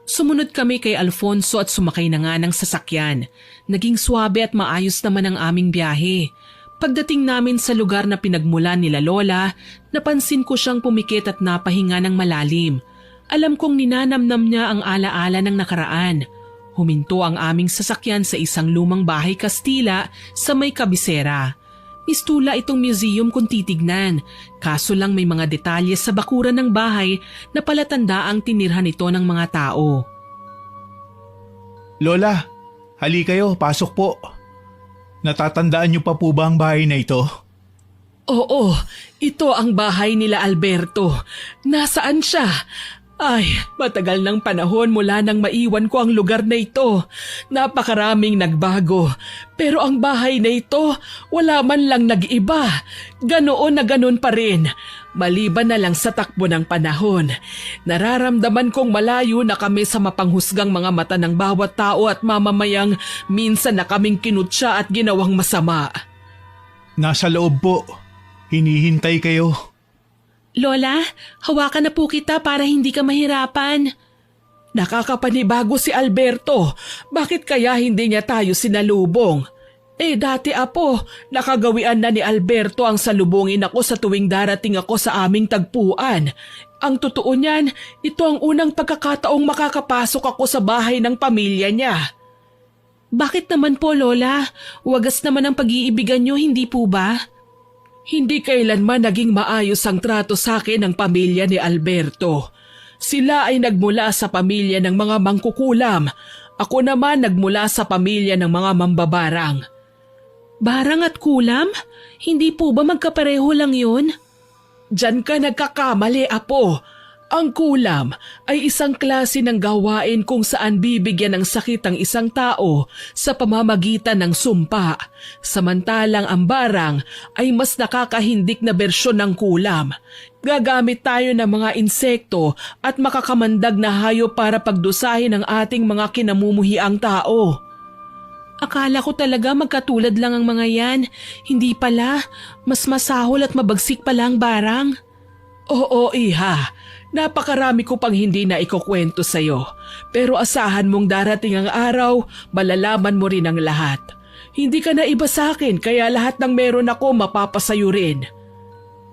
Sumunod kami kay Alfonso at sumakay na nga ng sasakyan. Naging swabe at maayos naman ang aming biyahe. Pagdating namin sa lugar na pinagmulan nila Lola, napansin ko siyang pumikit at napahinga ng malalim. Alam kong ninanamnam niya ang alaala ng nakaraan. Huminto ang aming sasakyan sa isang lumang bahay Kastila sa may kabisera. Mistula itong museum kung titignan, kaso lang may mga detalye sa bakuran ng bahay na palatandaang tinirhan ito ng mga tao. Lola, hali kayo, pasok po. Natatandaan niyo pa po ba ang bahay na ito? Oo, ito ang bahay nila Alberto. Nasaan siya? Ay, matagal ng panahon mula nang maiwan ko ang lugar na ito. Napakaraming nagbago. Pero ang bahay na ito, wala man lang nag-iba. Ganoon na ganon pa rin. Maliban na lang sa takbo ng panahon. Nararamdaman kong malayo na kami sa mapanghusgang mga mata ng bawat tao at mamamayang minsan na kaming kinutya at ginawang masama. Nasa loob po. Hinihintay kayo. Lola, hawakan na po kita para hindi ka mahirapan. Nakakapanibago si Alberto. Bakit kaya hindi niya tayo sinalubong? Dati apo, nakagawian na ni Alberto ang salubungin ako sa tuwing darating ako sa aming tagpuan. Ang totoo niyan, ito ang unang pagkakataong makakapasok ako sa bahay ng pamilya niya. Bakit naman po, Lola? Wagas naman ang pag-iibigan niyo, hindi po ba? Hindi kailanman naging maayos ang trato sa akin ng pamilya ni Alberto. Sila ay nagmula sa pamilya ng mga mangkukulam. Ako naman nagmula sa pamilya ng mga mambabarang. Barang at kulam? Hindi po ba magkapareho lang yun? Diyan ka nagkakamali, apo. Ang kulam ay isang klase ng gawain kung saan bibigyan ng sakit ang isang tao sa pamamagitan ng sumpa. Samantalang ang barang ay mas nakakahindik na bersyon ng kulam. Gagamit tayo ng mga insekto at makakamandag na hayop para pagdusahin ang ating mga kinamumuhiang tao. Akala ko talaga magkatulad lang ang mga yan. Hindi pala, mas masahol at mabagsik pala ang barang. Oo, iha. Napakarami ko pang hindi na ikukwento sa'yo. Pero asahan mong darating ang araw, malalaman mo rin ang lahat. Hindi ka na iba sa akin kaya lahat ng meron ako mapapasayo rin.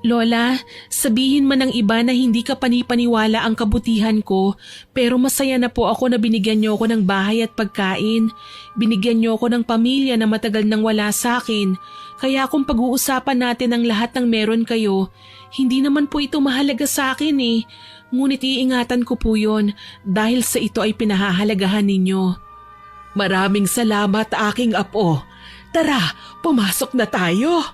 Lola, sabihin man ng iba na hindi ka panipaniwala ang kabutihan ko, pero masaya na po ako na binigyan niyo ako ng bahay at pagkain. Binigyan niyo ako ng pamilya na matagal nang wala sa akin. Kaya kung pag-uusapan natin ang lahat ng meron kayo, hindi naman po ito mahalaga sa akin eh. Ngunit iingatan ko po yon dahil sa ito ay pinahahalagahan ninyo. Maraming salamat aking apo. Tara, pumasok na tayo.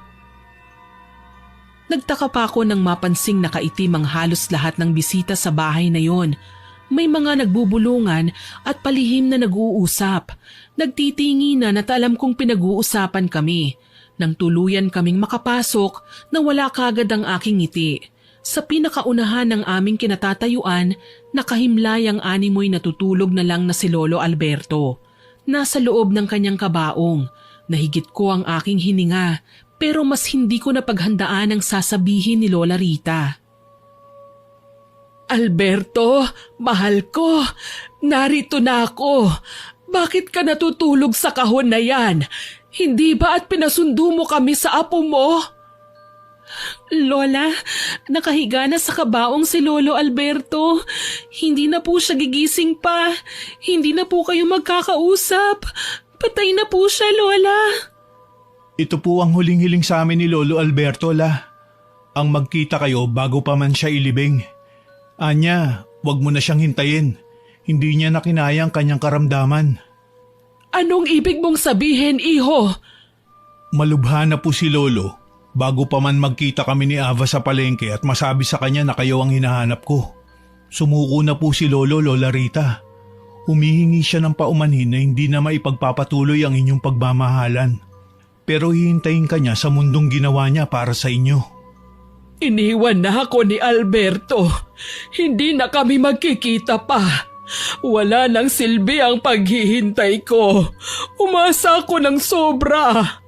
Nagtaka pa ako nang mapansing nakaitim ang halos lahat ng bisita sa bahay na yon. May mga nagbubulungan at palihim na nag-uusap. Nagtitinginan at alam kong pinag-uusapan kami. Nang tuluyan kaming makapasok, nawala kagad ang aking ngiti. Sa pinakaunahan ng aming kinatatayuan, nakahimlay ang animoy natutulog na lang na si Lolo Alberto. Nasa loob ng kanyang kabaong. Nahigit ko ang aking hininga. Pero mas hindi ko napaghandaan ang sasabihin ni Lola Rita. Alberto, mahal ko, narito na ako. Bakit ka natutulog sa kahon na yan? Hindi ba at pinasundo mo kami sa apo mo? Lola, nakahiga na sa kabaong si Lolo Alberto. Hindi na po siya gigising pa. Hindi na po kayo magkakausap. Patay na po siya, Lola. Ito po ang huling-hiling sa amin ni Lolo Alberto, la. Ang magkita kayo bago pa man siya ilibing. Anya, wag mo na siyang hintayin. Hindi niya nakinaya ang kanyang karamdaman. Anong ibig mong sabihin, iho? Malubha na po si Lolo bago pa man magkita kami ni Ava sa palengke at masabi sa kanya na kayo ang hinahanap ko. Sumuko na po si Lolo, Lola Rita. Humihingi siya ng paumanhin na hindi na maipagpapatuloy ang inyong pagmamahalan. Pero hihintayin ka niya sa mundong ginawa niya para sa inyo. Iniwan na ako ni Alberto. Hindi na kami magkikita pa. Wala nang silbi ang paghihintay ko. Umasa ako ng sobra.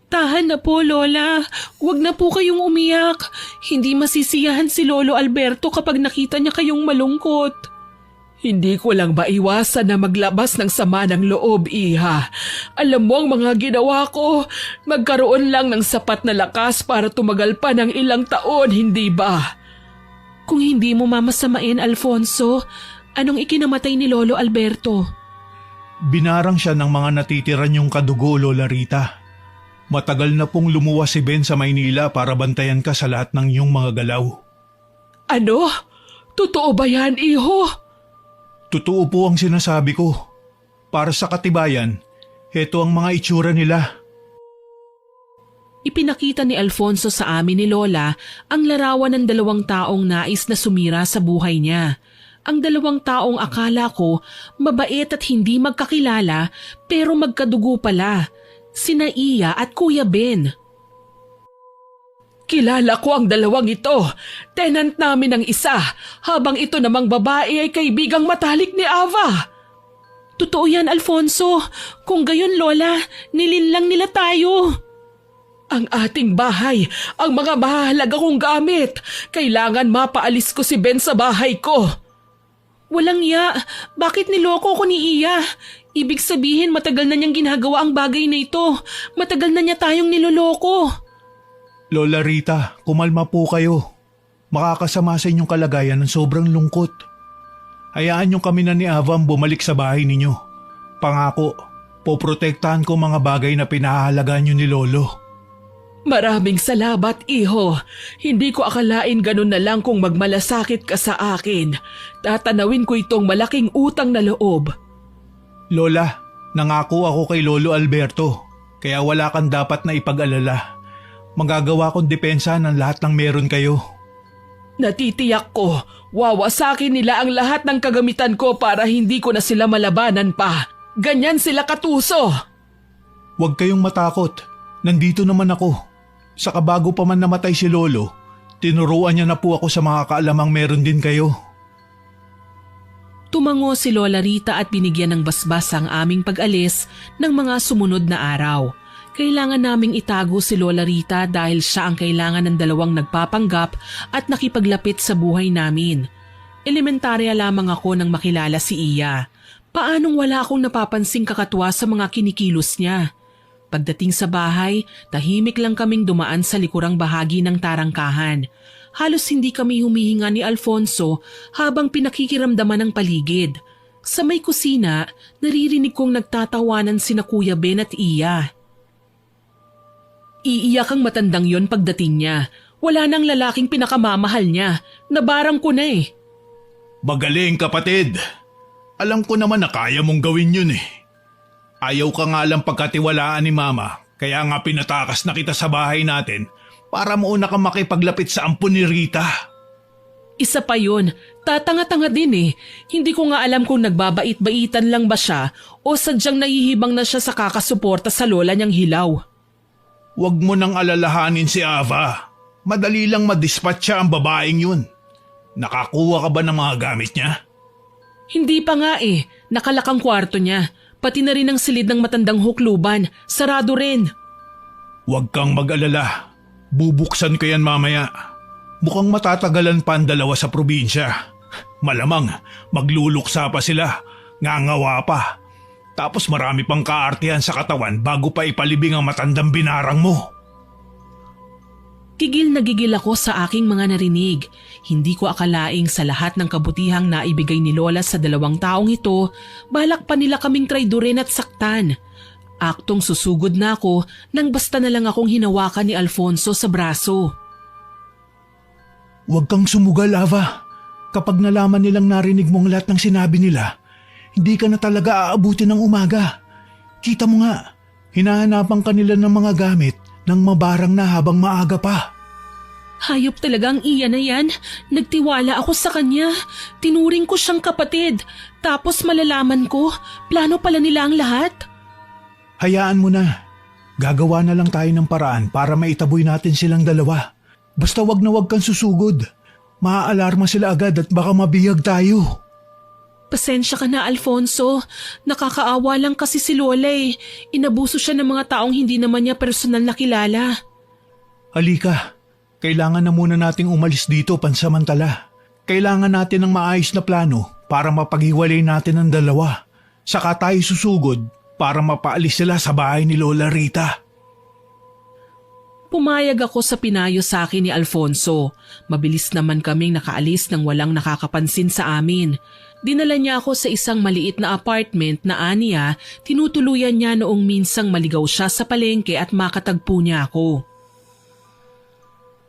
Tahan na po, Lola. Huwag na po kayong umiyak. Hindi masisiyahan si Lolo Alberto kapag nakita niya kayong malungkot. Hindi ko lang maiwasan na maglabas ng sama ng loob, iha. Alam mo ang mga ginawa ko, magkaroon lang ng sapat na lakas para tumagal pa ng ilang taon, hindi ba? Kung hindi mo mamasamain, Alfonso, anong ikinamatay ni Lolo Alberto? Binarang siya ng mga natitira niyong kadugo, Lola Rita. Matagal na pong lumuwas si Ben sa Maynila para bantayan ka sa lahat ng iyong mga galaw. Ano? Totoo ba yan, iho? Totoo po ang sinasabi ko. Para sa katibayan, heto ang mga itsura nila. ipinakita ni Alfonso sa amin ni Lola ang larawan ng 2 taong nais na sumira sa buhay niya. Ang 2 taong akala ko mabait at hindi magkakilala pero magkadugo pala, sina Iya at Kuya Ben. Kilala ko ang 2 ito. Tenant namin ang isa, habang ito namang babae ay kaibigang matalik ni Ava. Totoo yan, Alfonso. Kung gayon, Lola, nilinlang nila tayo. Ang ating bahay, ang mga mahalaga kong gamit. Kailangan mapaalis ko si Ben sa bahay ko. Walang ya. Bakit niloko ko ni Iya? Ibig sabihin matagal na niyang ginagawa ang bagay na ito. Matagal na niya tayong niloloko. Lola Rita, kumalma po kayo. Makakasama sa inyong kalagayan ng sobrang lungkot. Hayaan niyo kami na ni Avam bumalik sa bahay ninyo. Pangako, poprotektahan ko mga bagay na pinahahalagaan niyo ni Lolo. Maraming salamat, iho. Hindi ko akalain ganun na lang kung magmalasakit ka sa akin. Tatanawin ko itong malaking utang na loob. Lola, nangako ako kay Lolo Alberto, kaya wala kang dapat na ipag-alala. Magagawa kong depensa ng lahat ng meron kayo. Natitiyak ko, wawasakin nila ang lahat ng kagamitan ko para hindi ko na sila malabanan pa. Ganyan sila katuso. Huwag kayong matakot. Nandito naman ako. Saka bago pa man namatay si Lolo, tinuruan niya na po ako sa mga kaalamang meron din kayo. Tumango si Lola Rita at binigyan ng basbas ang aming pag-alis ng mga sumunod na araw. Kailangan naming itago si Lola Rita dahil siya ang kailangan ng 2 nagpapanggap at nakipaglapit sa buhay namin. Elementarya lamang ako nang makilala si Iya. Paanong wala akong napapansing kakatwa sa mga kinikilos niya? Pagdating sa bahay, tahimik lang kaming dumaan sa likurang bahagi ng tarangkahan. Halos hindi kami humihinga ni Alfonso habang pinakikiramdaman ang paligid. Sa may kusina, naririnig kong nagtatawanan sina Kuya Ben at Iya. Iiyak ang matandang yon pagdating niya. Wala nang lalaking pinakamamahal niya. Nabarang ko na eh. Magaling kapatid. Alam ko naman na kaya mong gawin yun eh. Ayaw ka nga lang pagkatiwalaan ni Mama, kaya nga pinatakas na kita sa bahay natin para mauna kang makipaglapit sa ampon ni Rita. Isa pa yun, tatanga-tanga din eh. Hindi ko nga alam kung nagbabait-baitan lang ba siya o sadyang nahihibang na siya sa kakasuporta sa lola niyang hilaw. Huwag mo nang alalahanin si Ava. Madali lang madispatcha ang babaeng yun. Nakakuha ka ba ng mga gamit niya? Hindi pa nga eh, nakalakang kwarto niya. Pati na rin ang silid ng matandang hukluban, sarado rin. Huwag kang mag-alala. Bubuksan ko yan mamaya. Mukhang matatagalan pa ang 2 sa probinsya. Malamang magluluksa pa sila, ngangawa pa. Tapos marami pang kaartihan sa katawan bago pa ipalibing ang matandang binarang mo. Gigil na gigil ako sa aking mga narinig. Hindi ko akalaing sa lahat ng kabutihang naibigay ni Lola sa 2 taong ito, balak pa nila kaming traidorin at saktan. Aktong susugod na ako nang basta na lang akong hinawakan ni Alfonso sa braso. Huwag kang sumugal, Ava. Kapag nalaman nilang narinig mo ang lahat ng sinabi nila, hindi ka na talaga aabutin ng umaga. Kita mo nga, hinahanapan ka nila ng mga gamit nang mabarang na habang maaga pa. Hayop talaga ang Iya na yan. Nagtiwala ako sa kanya. Tinuring ko siyang kapatid. Tapos malalaman ko, plano pala nila ang lahat. Hayaan mo na. Gagawa na lang tayo ng paraan para maitaboy natin silang 2. Basta wag na wag kang susugod. Maaalarma sila agad at baka mabiyag tayo. Pasensya ka na, Alfonso. Nakakaawa lang kasi si Lola eh. Inabuso siya ng mga taong hindi naman niya personal na kilala. Halika, kailangan na muna nating umalis dito pansamantala. Kailangan natin ng maayos na plano para mapaghiwalay natin ang 2. Saka tayo susugod para mapaalis sila sa bahay ni Lola Rita. Pumayag ako sa pinayo sa akin ni Alfonso. Mabilis naman kaming nakaalis nang walang nakakapansin sa amin. Dinala niya ako sa isang maliit na apartment na aniya, tinutuluyan niya noong minsang maligaw siya sa palengke at makatagpo niya ako.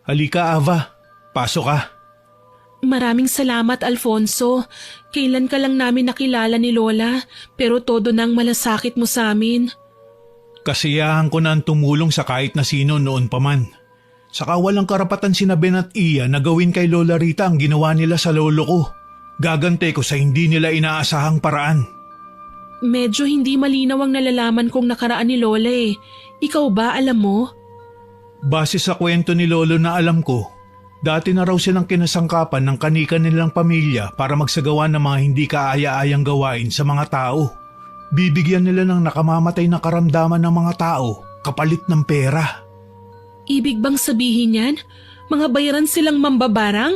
Halika, Ava. Pasok ka. Maraming salamat, Alfonso. Kailan ka lang namin nakilala ni Lola, pero todo nang malasakit mo sa amin. Kasiyahan ko na ang tumulong sa kahit na sino noon pa man. Saka walang karapatan sina Ben at Iya na gawin kay Lola Rita ang ginawa nila sa lolo ko. Gagante ko sa hindi nila inaasahang paraan. Medyo hindi malinaw ang nalalaman kong nakaraan ni Lola eh. Ikaw ba alam mo? Base sa kwento ni Lolo na alam ko, dati na raw silang kinasangkapan ng kanika nilang pamilya para magsagawa ng mga hindi kaaya-ayang gawain sa mga tao. Bibigyan nila ng nakamamatay na karamdaman ng mga tao kapalit ng pera. Ibig bang sabihin yan? Mga bayaran silang mambabarang?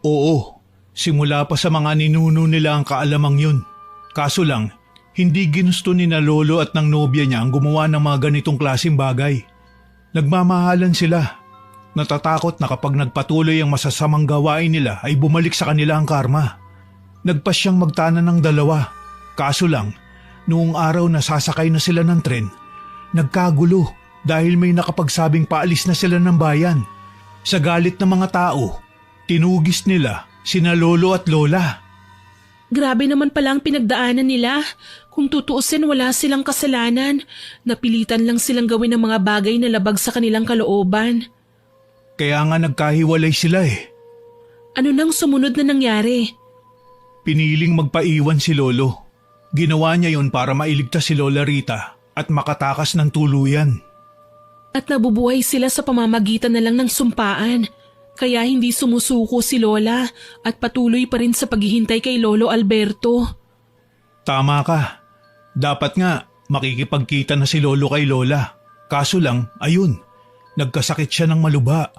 Oo, simula pa sa mga ninuno nila ang kaalamang yun. Kaso lang, hindi ginusto ni na lolo at ng nobya niya ang gumawa ng mga ganitong klaseng bagay. Nagmamahalan sila. Natatakot na kapag nagpatuloy ang masasamang gawain nila ay bumalik sa kanila ang karma. Nagpas siyang magtanan ng dalawa. Kaso lang, noong araw na sasakay na sila ng tren, nagkagulo dahil may nakapagsabing paalis na sila ng bayan. Sa galit ng mga tao, tinugis nila sina lolo at lola. Grabe naman pala ang pinagdaanan nila. Kung tutuusin wala silang kasalanan. Napilitan lang silang gawin ng mga bagay na labag sa kanilang kalooban. Kaya nga nagkahiwalay sila eh. Ano nang sumunod na nangyari? Piniling magpaiwan si lolo. Ginawa niya yon para mailigtas si Lola Rita at makatakas ng tuluyan. At nabubuhay sila sa pamamagitan na lang ng sumpaan. Kaya hindi sumusuko si Lola at patuloy pa rin sa paghihintay kay Lolo Alberto. Tama ka. Dapat nga makikipagkita na si Lolo kay Lola. Kaso lang, ayun, nagkasakit siya ng maluba.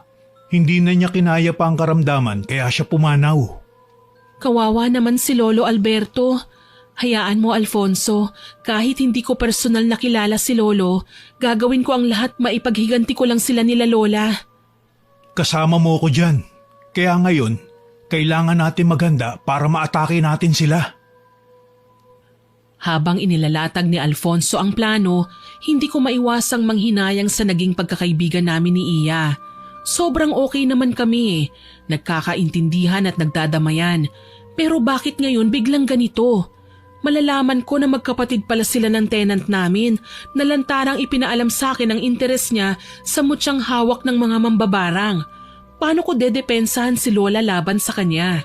Hindi na niya kinaya pa ang karamdaman kaya siya pumanaw. Kawawa naman si Lolo Alberto. Hayaan mo Alfonso, kahit hindi ko personal nakilala si Lolo, gagawin ko ang lahat maipaghiganti ko lang sila nila Lola. Kasama mo ko dyan. Kaya ngayon, kailangan natin maghanda para maatake natin sila. Habang inilalatag ni Alfonso ang plano, hindi ko maiwasang manghinayang sa naging pagkakaibigan namin ni Iya. Sobrang okay naman kami, nagkakaintindihan at nagdadamayan. Pero bakit ngayon biglang ganito? Malalaman ko na magkapatid pala sila ng tenant namin na lantarang ipinaalam sa akin ang interes niya sa mutsyang hawak ng mga mambabarang. Paano ko dedepensahan si Lola laban sa kanya?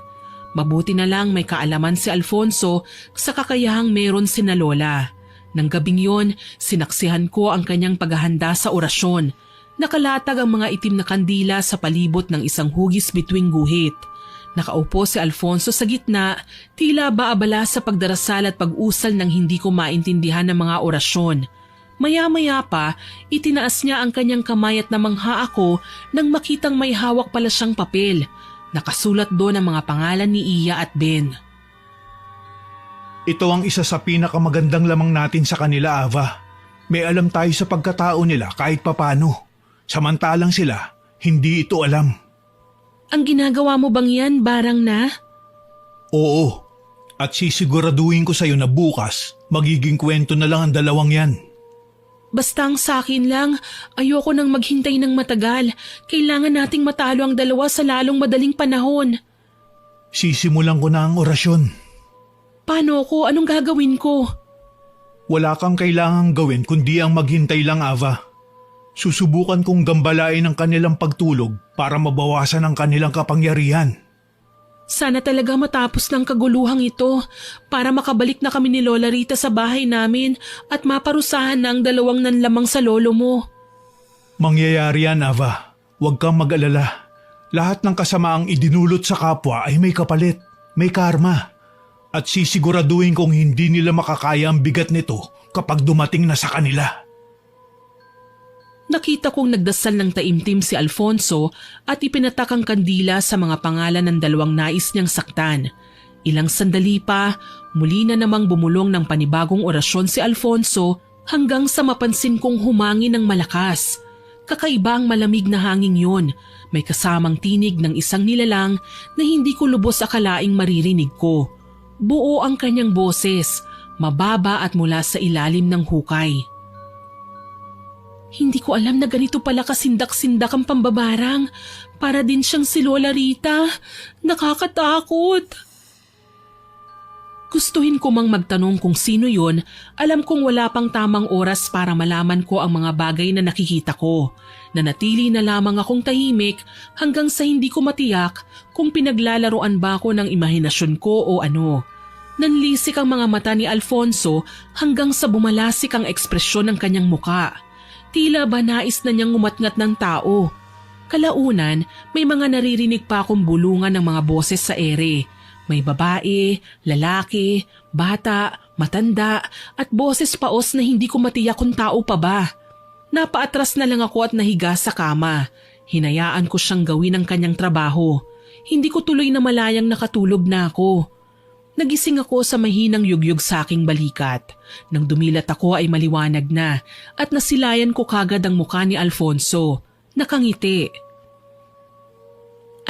Mabuti na lang may kaalaman si Alfonso sa kakayahang meron sina Lola. Nang gabing yon, sinaksihan ko ang kanyang paghahanda sa orasyon. Nakalatag ang mga itim na kandila sa palibot ng isang hugis bituing guhit. Nakaupo si Alfonso sa gitna, tila ba abala sa pagdarasal at pag-usal ng hindi ko maintindihan ng mga orasyon. Maya-maya pa, itinaas niya ang kanyang kamay at namangha ako nang makitang may hawak pala siyang papel. Nakasulat doon ang mga pangalan ni Iya at Ben. Ito ang isa sa pinakamagandang lamang natin sa kanila, Ava. May alam tayo sa pagkatao nila kahit papano. Samantalang sila, hindi ito alam. Ang ginagawa mo bang yan, barang na? Oo, at sisiguraduhin ko sa'yo na bukas magiging kwento na lang ang dalawang yan. Basta ang sakin lang, ayoko nang maghintay ng matagal. Kailangan nating matalo ang dalawa sa lalong madaling panahon. Sisimulan ko na ang orasyon. Paano ko? Anong gagawin ko? Wala kang kailangang gawin kundi ang maghintay lang, Ava. Susubukan kong gambalain ang kanilang pagtulog para mabawasan ang kanilang kapangyarihan. Sana talaga matapos ng kaguluhang ito para makabalik na kami ni Lola Rita sa bahay namin at maparusahan na ang dalawang nanlamang sa lolo mo. Mangyayari yan, Ava. Huwag kang mag-alala. Lahat ng kasamaang idinulot sa kapwa ay may kapalit, may karma. At sisiguraduhin kong hindi nila makakaya ang bigat nito kapag dumating na sa kanila. Nakita kong nagdasal ng taimtim si Alfonso at ipinatak ang kandila sa mga pangalan ng dalawang nais niyang saktan. Ilang sandali pa, muli na namang bumulong ng panibagong orasyon si Alfonso hanggang sa mapansin kong humangin ng malakas. Kakaiba ang malamig na hangin yon, may kasamang tinig ng isang nilalang na hindi ko lubos akalaing maririnig ko. Buo ang kanyang boses, mababa at mula sa ilalim ng hukay. Hindi ko alam na ganito pala kasindak-sindak ang pambabarang. Para din siyang si Lola Rita. Nakakatakot. Gustuhin ko mang magtanong kung sino yun, alam kong wala pang tamang oras para malaman ko ang mga bagay na nakikita ko. Nanatili na lamang akong tahimik hanggang sa hindi ko matiyak kung pinaglalaroan ba ako ng imahinasyon ko o ano. Nanlisik ang mga mata ni Alfonso hanggang sa bumalasik ang ekspresyon ng kanyang muka. Tila ba nais na niyang umatngat ng tao. Kalaunan, may mga naririnig pa akong bulungan ng mga boses sa ere. May babae, lalaki, bata, matanda at boses paos na hindi ko matiyak kung tao pa ba. Napaatras na lang ako at nahiga sa kama. Hinayaan ko siyang gawin ang kanyang trabaho. Hindi ko tuloy na malayang nakatulog na ako. Nagising ako sa mahinang yugyug sa aking balikat. Nang dumilat ako ay maliwanag na at nasilayan ko kagad ang mukha ni Alfonso. Nakangiti.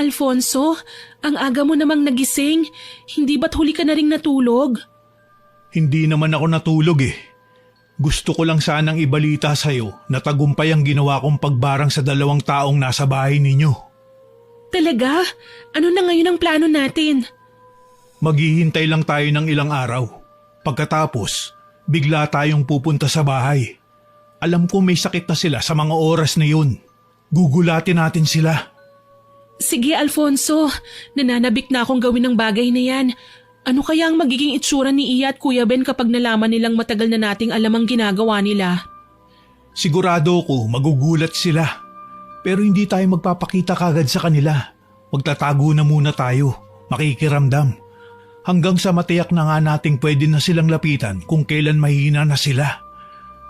Alfonso, ang aga mo namang nagising. Hindi ba't huli ka na ring natulog? Hindi naman ako natulog eh. Gusto ko lang sanang ibalita sa'yo na tagumpay ang ginawa kong pagbarang sa 2 taong nasa bahay ninyo. Talaga? Ano na ngayon ang plano natin? Maghihintay lang tayo ng ilang araw. Pagkatapos, bigla tayong pupunta sa bahay. Alam ko may sakit na sila sa mga oras na yun. Gugulatin natin sila. Sige Alfonso, nananabik na akong gawin ng bagay na yan. Ano kaya ang magiging itsura ni Iya at Kuya Ben kapag nalaman nilang matagal na nating alam ang ginagawa nila? Sigurado ko magugulat sila. Pero hindi tayo magpapakita kagad sa kanila. Magtatago na muna tayo, makikiramdam. Hanggang sa matiyak na nga nating pwede na silang lapitan kung kailan mahina na sila.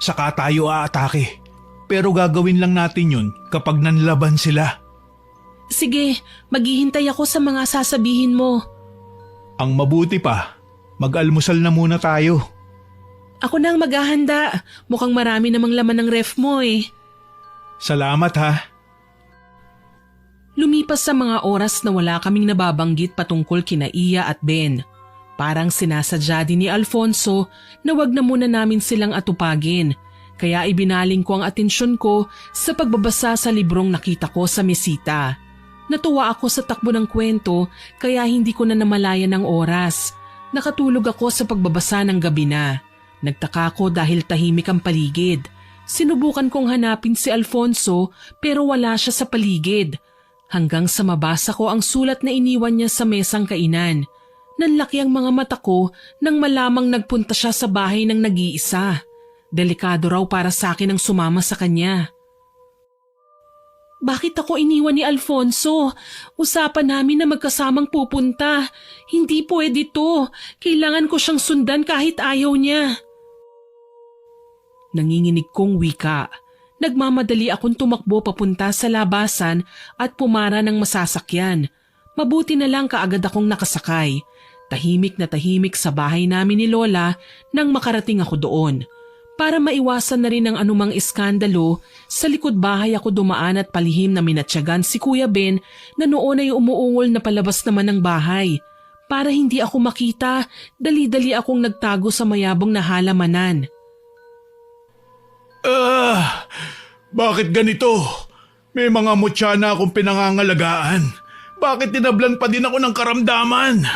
Saka tayo aatake. Pero gagawin lang natin yun kapag nanlaban sila. Sige, maghihintay ako sa mga sasabihin mo. Ang mabuti pa, mag-almusal na muna tayo. Ako na ang maghahanda. Mukhang marami namang laman ng ref mo eh. Salamat ha. Lumipas sa mga oras na wala kaming nababanggit patungkol kina Iya at Ben. Parang sinasadya din ni Alfonso na wag na muna namin silang atupagin. Kaya ibinaling ko ang atensyon ko sa pagbabasa sa librong nakita ko sa mesita. Natuwa ako sa takbo ng kwento kaya hindi ko na namalayan ng oras. Nakatulog ako sa pagbabasa ng gabi na. Nagtaka ko dahil tahimik ang paligid. Sinubukan kong hanapin si Alfonso pero wala siya sa paligid. Hanggang sa mabasa ko ang sulat na iniwan niya sa mesang kainan. Nanlaki ang mga mata ko nang malamang nagpunta siya sa bahay ng nag-iisa. Delikado raw para sa akin ang sumama sa kanya. Bakit ako iniwan ni Alfonso? Usapan namin na magkasamang pupunta. Hindi pwede to. Kailangan ko siyang sundan kahit ayaw niya. Nanginginig kong wika. Nagmamadali akong tumakbo papunta sa labasan at pumara ng masasakyan. Mabuti na lang kaagad akong nakasakay. Tahimik na tahimik sa bahay namin ni Lola nang makarating ako doon. Para maiwasan na rin ang anumang iskandalo, sa likod bahay ako dumaan at palihim na minatyagan si Kuya Ben na noon ay umuungol na palabas naman ng bahay. Para hindi ako makita, dali-dali akong nagtago sa mayabong na halamanan. Bakit ganito? May mga mutya na akong pinangangalagaan. Bakit tinablan pa din ako ng karamdaman?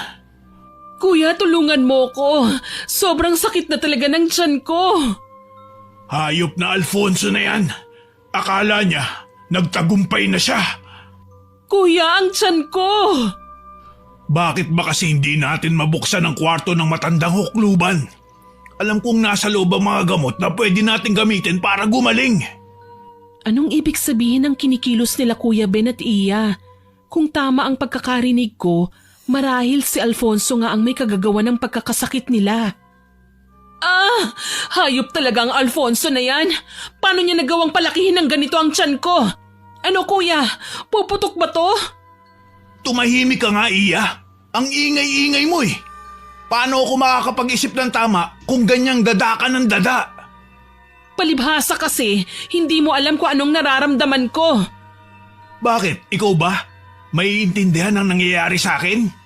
Kuya, tulungan mo ko. Sobrang sakit na talaga ng tiyan ko. Hayop na Alfonso na yan. Akala niya, nagtagumpay na siya. Kuya, ang tiyan ko! Bakit ba kasi hindi natin mabuksan ang kwarto ng matandang hukluban? Alam kong nasa loob ang mga gamot na pwede natin gamitin para gumaling. Anong ibig sabihin ng kinikilos nila Kuya Ben at Iya? Kung tama ang pagkakarinig ko, marahil si Alfonso nga ang may kagagawa ng pagkakasakit nila. Hayop talaga ang Alfonso na yan. Paano niya nagawang palakihin ng ganito ang tiyan ko? Ano kuya, puputok ba to? Tumahimik ka nga, Iya. Ang ingay-ingay mo eh. Paano ako makakapag-isip ng tama kung ganyang dada ka ng dada? Palibhasa kasi, hindi mo alam kung anong nararamdaman ko. Bakit? Ikaw ba? May intindihan ang nangyayari sa akin?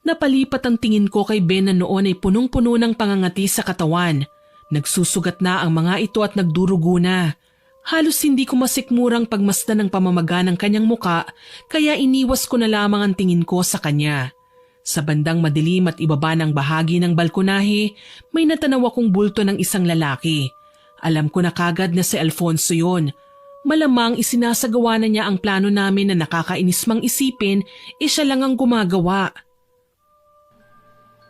Napalipat ang tingin ko kay Ben na noon ay punong-puno ng pangangati sa katawan. Nagsusugat na ang mga ito at nagdurugo na. Halos hindi ko masikmurang pagmasdan ng pamamaga ng kanyang muka kaya iniwas ko na lamang ang tingin ko sa kanya. Sa bandang madilim at ibaba ng bahagi ng balkonahe, may natanaw akong bulto ng isang lalaki. Alam ko na kagad na si Alfonso yun. Malamang isinasagawa na niya ang plano namin na nakakainis mang isipin, siya lang ang gumagawa.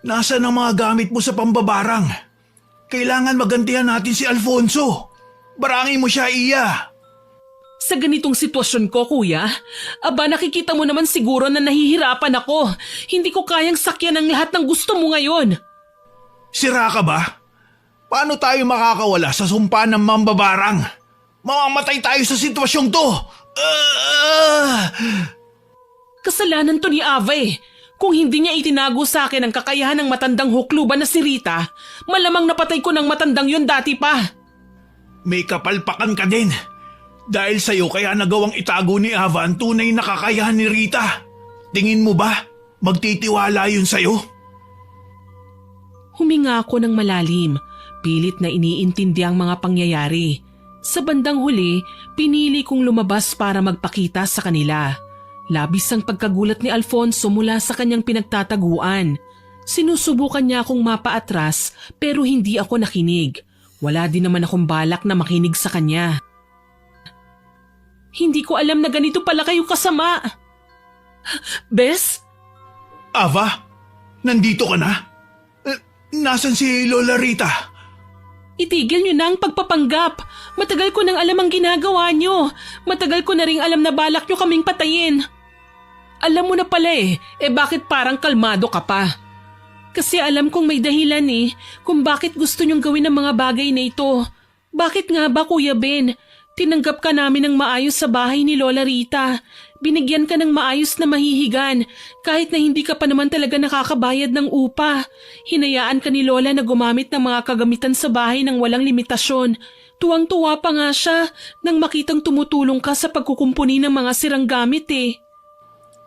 Nasaan ang mga gamit mo sa pambabarang? Kailangan magantihan natin si Alfonso. Barangin mo siya, Iya. Sa ganitong sitwasyon ko, kuya, nakikita mo naman siguro na nahihirapan ako. Hindi ko kayang sakyan ang lahat ng gusto mo ngayon. Sira ka ba? Paano tayo makakawala sa sumpa ng mambabarang? Mamamatay tayo sa sitwasyong to. Kasalanan to ni Ava eh. Kung hindi niya itinago sa akin ang kakayahan ng matandang hukluban na si Rita, malamang napatay ko ng matandang yun dati pa. May kapalpakan ka din. Dahil sa'yo kaya nagawang itago ni Ava ang tunay na kakayahan ni Rita. Tingin mo ba magtitiwala yun sa'yo? Huminga ako ng malalim, pilit na iniintindi ang mga pangyayari. Sa bandang huli, pinili kong lumabas para magpakita sa kanila. Labis ang pagkagulat ni Alfonso mula sa kanyang pinagtataguan. Sinusubukan niya akong mapaatras pero hindi ako nakinig. Wala din naman akong balak na makinig sa kanya. Hindi ko alam na ganito pala kayo kasama. Bes? Ava, nandito ka na? Nasaan si Lola Rita? Itigil niyo na ang pagpapanggap. Matagal ko nang alam ang ginagawa niyo. Matagal ko na ring alam na balak niyo kaming patayin. Alam mo na pala bakit parang kalmado ka pa? Kasi alam kong may dahilan kung bakit gusto niyong gawin ang mga bagay na ito. Bakit nga ba, Kuya Ben? Tinanggap ka namin ng maayos sa bahay ni Lola Rita. Binigyan ka ng maayos na mahihigan kahit na hindi ka pa naman talaga nakakabayad ng upa. Hinayaan ka ni Lola na gumamit ng mga kagamitan sa bahay ng walang limitasyon. Tuwang-tuwa pa nga siya nang makitang tumutulong ka sa pagkukumpuni ng mga sirang gamit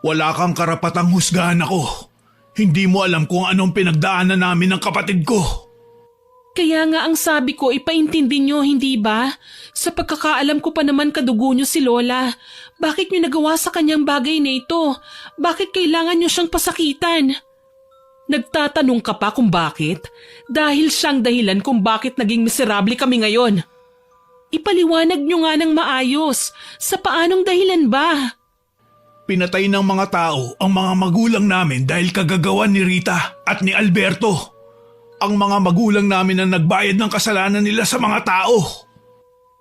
Wala kang karapatang husgahan ako. Hindi mo alam kung anong pinagdaanan namin ng kapatid ko. Kaya nga ang sabi ko, ipaintindi nyo, hindi ba? Sa pagkakaalam ko pa naman kadugo nyo si Lola. Bakit nyo nagawa sa kanyang bagay na ito? Bakit kailangan nyo siyang pasakitan? Nagtatanong ka pa kung bakit? Dahil siyang dahilan kung bakit naging miserable kami ngayon. Ipaliwanag nyo nga ng maayos. Sa paanong dahilan ba? Pinatay ng mga tao ang mga magulang namin dahil kagagawan ni Rita at ni Alberto. Ang mga magulang namin ang nagbayad ng kasalanan nila sa mga tao.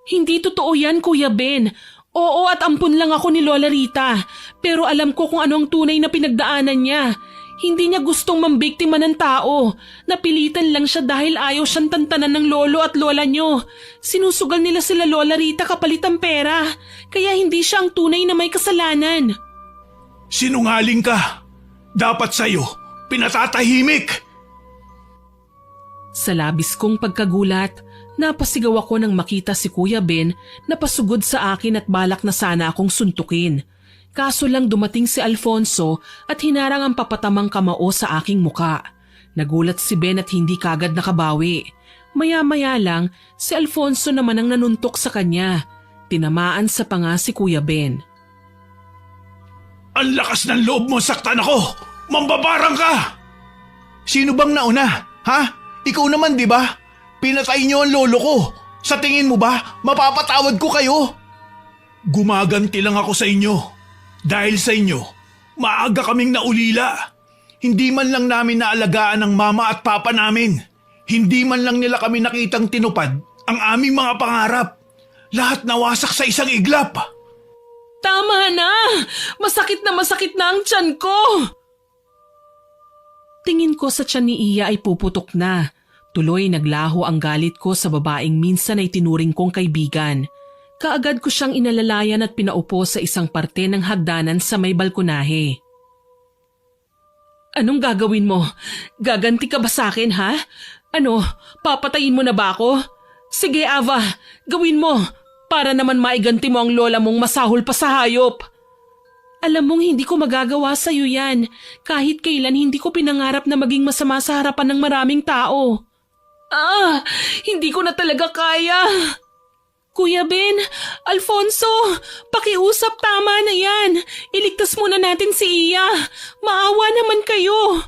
Hindi totoo yan, Kuya Ben. Oo at ampun lang ako ni Lola Rita. Pero alam ko kung ano ang tunay na pinagdaanan niya. Hindi niya gustong mambiktima ng tao. Napilitan lang siya dahil ayaw siyang tantanan ng lolo at lola niyo. Sinusugal nila sila Lola Rita kapalit ang pera. Kaya hindi siya ang tunay na may kasalanan. Sinungaling ka. Dapat sa'yo, pinatatahimik. Sa labis kong pagkagulat, napasigaw ako nang makita si Kuya Ben na pasugod sa akin at balak na sana akong suntukin. Kaso lang dumating si Alfonso at hinarang ang papatamang kamao sa aking muka. Nagulat si Ben at hindi kagad nakabawi. Maya-maya lang, si Alfonso naman ang nanuntok sa kanya. Tinamaan sa panga si Kuya Ben. Ang lakas ng loob mo saktan ako! Mambabarang ka! Sino bang nauna? Ha? Ikaw naman, di ba? Pinatay niyo ang lolo ko. Sa tingin mo ba, mapapatawad ko kayo? Gumaganti lang ako sa inyo. Dahil sa inyo, maaga kaming naulila. Hindi man lang namin naalagaan ang mama at papa namin. Hindi man lang nila kami nakitang tinupad ang aming mga pangarap. Lahat nawasak sa isang iglap. Tama na! Masakit na ang tiyan ko! Tingin ko sa tiyan ni Iya ay puputok na. Tuloy naglaho ang galit ko sa babaeng minsan ay tinuring kong kaibigan. Kaagad ko siyang inalalayan at pinaupo sa isang parte ng hagdanan sa may balkonahe. Anong gagawin mo? Gaganti ka ba sa akin, ha? Ano, papatayin mo na ba ako? Sige, Ava, gawin mo para naman maiganti mo ang lola mong masahol pa sa hayop. Alam mong hindi ko magagawa sa iyo yan. Kahit kailan hindi ko pinangarap na maging masama sa harapan ng maraming tao. Hindi ko na talaga kaya. Kuya Ben, Alfonso, pakiusap, tama na yan. Iligtas muna natin si Iya. Maawa naman kayo.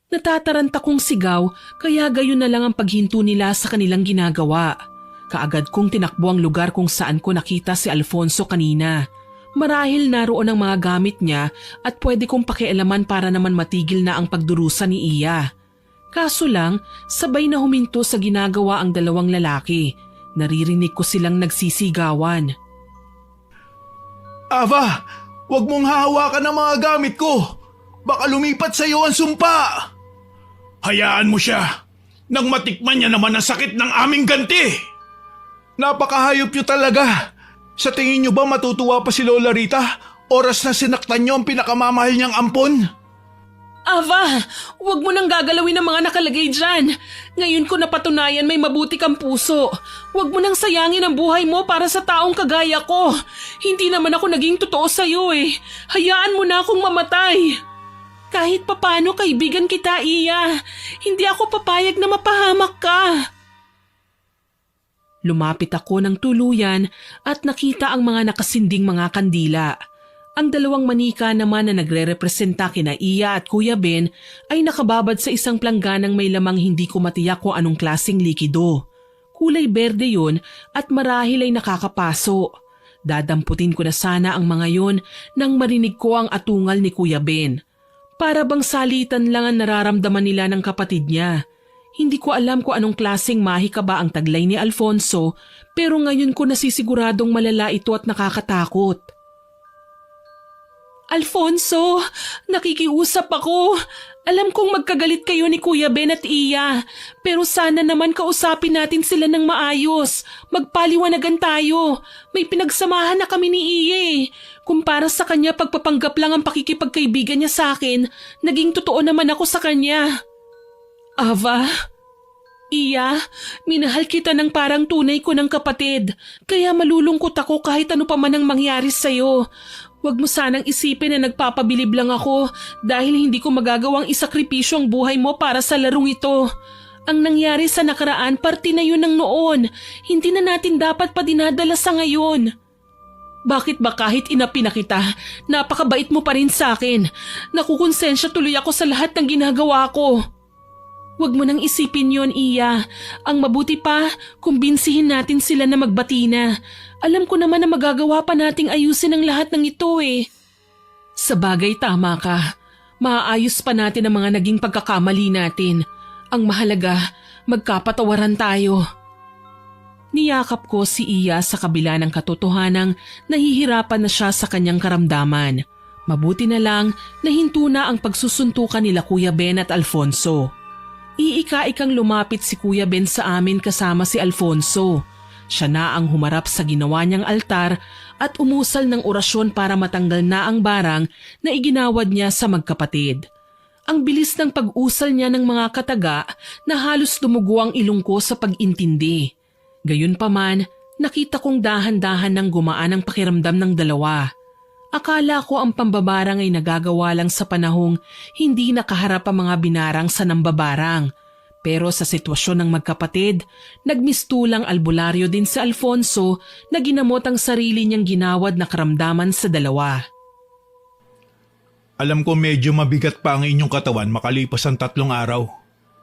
Natataranta kong sigaw, kaya gayon na lang ang paghinto nila sa kanilang ginagawa. Kaagad kong tinakbo ang lugar kung saan ko nakita si Alfonso kanina. Marahil naroon ang mga gamit niya at pwede kong pakialaman para naman matigil na ang pagdurusa ni Iya. Kaso lang, sabay na huminto sa ginagawa ang dalawang lalaki. Naririnig ko silang nagsisigawan. Ava, wag mong hahawakan ang mga gamit ko. Baka lumipat sa iyo ang sumpa. Hayaan mo siya. Nang matikman niya naman ang sakit ng aming ganti. Napakahayop niyo talaga. Sa tingin niyo ba matutuwa pa si Lola Rita? Oras na sinaktan niyo ang pinakamamahal niyang ampon? Ava, huwag mo nang gagalawin ang mga nakalagay dyan. Ngayon ko napatunayan may mabuti kang puso. Huwag mo nang sayangin ang buhay mo para sa taong kagaya ko. Hindi naman ako naging totoo sa'yo eh. Hayaan mo na akong mamatay. Kahit papano kaibigan kita, Iya. Hindi ako papayag na mapahamak ka. Lumapit ako ng tuluyan at nakita ang mga nakasinding mga kandila. Ang dalawang manika naman na nagre-representa kina Iya at Kuya Ben ay nakababad sa isang plangganang may lamang hindi ko matiyak kung anong klaseng likido. Kulay berde yun at marahil ay nakakapaso. Dadamputin ko na sana ang mga yon nang marinig ko ang atungal ni Kuya Ben. Para bang salitan lang ang nararamdaman nila ng kapatid niya. Hindi ko alam kung anong klaseng mahika ba ang taglay ni Alfonso pero ngayon ko nasisiguradong malala ito at nakakatakot. Alfonso, nakikiusap ako. Alam kong magkagalit kayo ni Kuya Ben at Iya, pero sana naman kausapin natin sila ng maayos. Magpaliwanagan tayo. May pinagsamahan na kami ni Iya eh. Kumpara sa kanya pagpapanggap lang ang pakikipagkaibigan niya sa akin, naging totoo naman ako sa kanya. Ava, Iya, minahal kita ng parang tunay ko ng kapatid, kaya malulungkot ako kahit ano pa man ang mangyari sa'yo. Huwag mo sanang isipin na nagpapabilib lang ako dahil hindi ko magagawang isakripisyo ang buhay mo para sa larong ito. Ang nangyari sa nakaraan, parte na yun ng noon. Hindi na natin dapat pa dinadala sa ngayon. Bakit ba kahit inapi na kita, napakabait mo pa rin sa akin? Nakukonsensya tuloy ako sa lahat ng ginagawa ko. Huwag mo nang isipin yon, Iya. Ang mabuti pa, kumbinsihin natin sila na magbati na. Alam ko naman na magagawa pa nating ayusin ang lahat ng ito eh. Sa bagay, tama ka. Maaayos pa natin ang mga naging pagkakamali natin. Ang mahalaga, magkapatawaran tayo. Niyakap ko si Iya sa kabila ng katotohanang nahihirapan na siya sa kanyang karamdaman. Mabuti na lang nahinto na ang pagsusuntukan nila Kuya Ben at Alfonso. Iika-ikang lumapit si Kuya Ben sa amin kasama si Alfonso. Siya na ang humarap sa ginawa niyang altar at umusal ng orasyon para matanggal na ang barang na iginawad niya sa magkapatid. Ang bilis ng pag-usal niya ng mga kataga na halos dumugo ang ilong ko sa pag-intindi. Gayunpaman, nakita kong dahan-dahan ng gumaan ang pakiramdam ng dalawa. Akala ko ang pambabarang ay nagagawa lang sa panahong hindi nakaharap ang mga binarang sa nambabarang. Pero sa sitwasyon ng magkapatid, nagmistulang albularyo din si Alfonso na ginamot ang sarili niyang ginawad na karamdaman sa dalawa. Alam ko medyo mabigat pa ang inyong katawan makalipas ang 3 araw.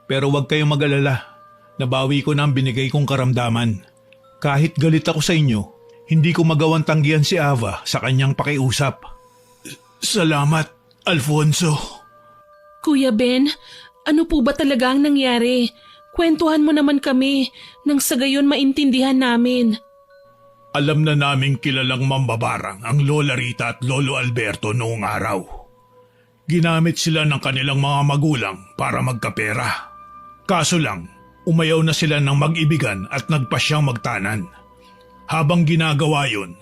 Pero huwag kayong mag-alala. Nabawi ko na ang binigay kong karamdaman. Kahit galit ako sa inyo, hindi ko magawang tanggihan si Ava sa kanyang pakiusap. Salamat, Alfonso. Kuya Ben, ano po ba talaga ang nangyari? Kwentuhan mo naman kami nang sa gayon maintindihan namin. Alam na naming kilalang mambabarang ang Lola Rita at Lolo Alberto noong araw. Ginamit sila ng kanilang mga magulang para magkapera. Kaso lang, umayaw na sila ng mag-ibigan at nagpasyang magtanan. Habang ginagawa yun,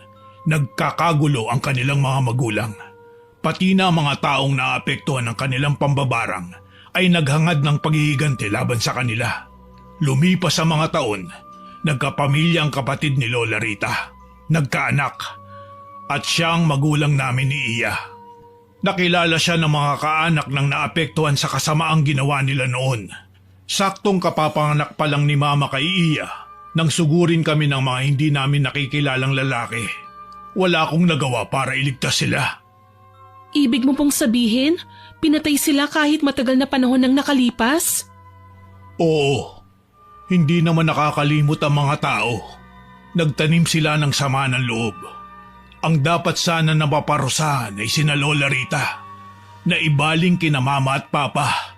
nagkakagulo ang kanilang mga magulang. Pati na mga taong naapektuhan ng kanilang pambabarang ay naghangad ng paghihiganti laban sa kanila. Lumipas sa mga taon, nagkapamilya ang kapatid ni Lola Rita, nagkaanak, at siyang magulang namin ni Iya. Nakilala siya ng mga kaanak ng naapektuhan sa kasamaang ginawa nila noon. Saktong kapapanganak pa lang ni Mama kay Iya, Nang sugurin kami ng mga hindi namin nakikilalang lalaki, wala akong nagawa para iligtas sila. Ibig mo pong sabihin, pinatay sila kahit matagal na panahon nang nakalipas? Oo, hindi naman nakakalimot ang mga tao. Nagtanim sila ng sama ng loob. Ang dapat sana na maparusahan ay sina Lola Rita, na ibaling kina Mama at Papa.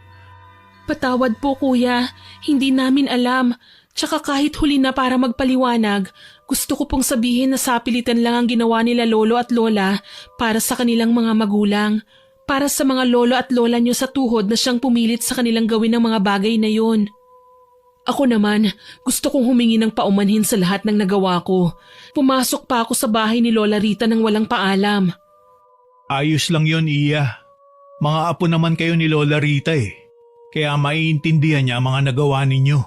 Patawad po kuya, hindi namin alam. Tsaka kahit huli na para magpaliwanag, gusto ko pong sabihin na sapilitan lang ang ginawa nila lolo at lola para sa kanilang mga magulang. Para sa mga lolo at lola nyo sa tuhod na siyang pumilit sa kanilang gawin ng mga bagay na yon. Ako naman, gusto kong humingi ng paumanhin sa lahat ng nagawa ko. Pumasok pa ako sa bahay ni Lola Rita nang walang paalam. Ayos lang yon, Iya. Mga apo naman kayo ni Lola Rita eh. Kaya maiintindihan niya ang mga nagawa ninyo.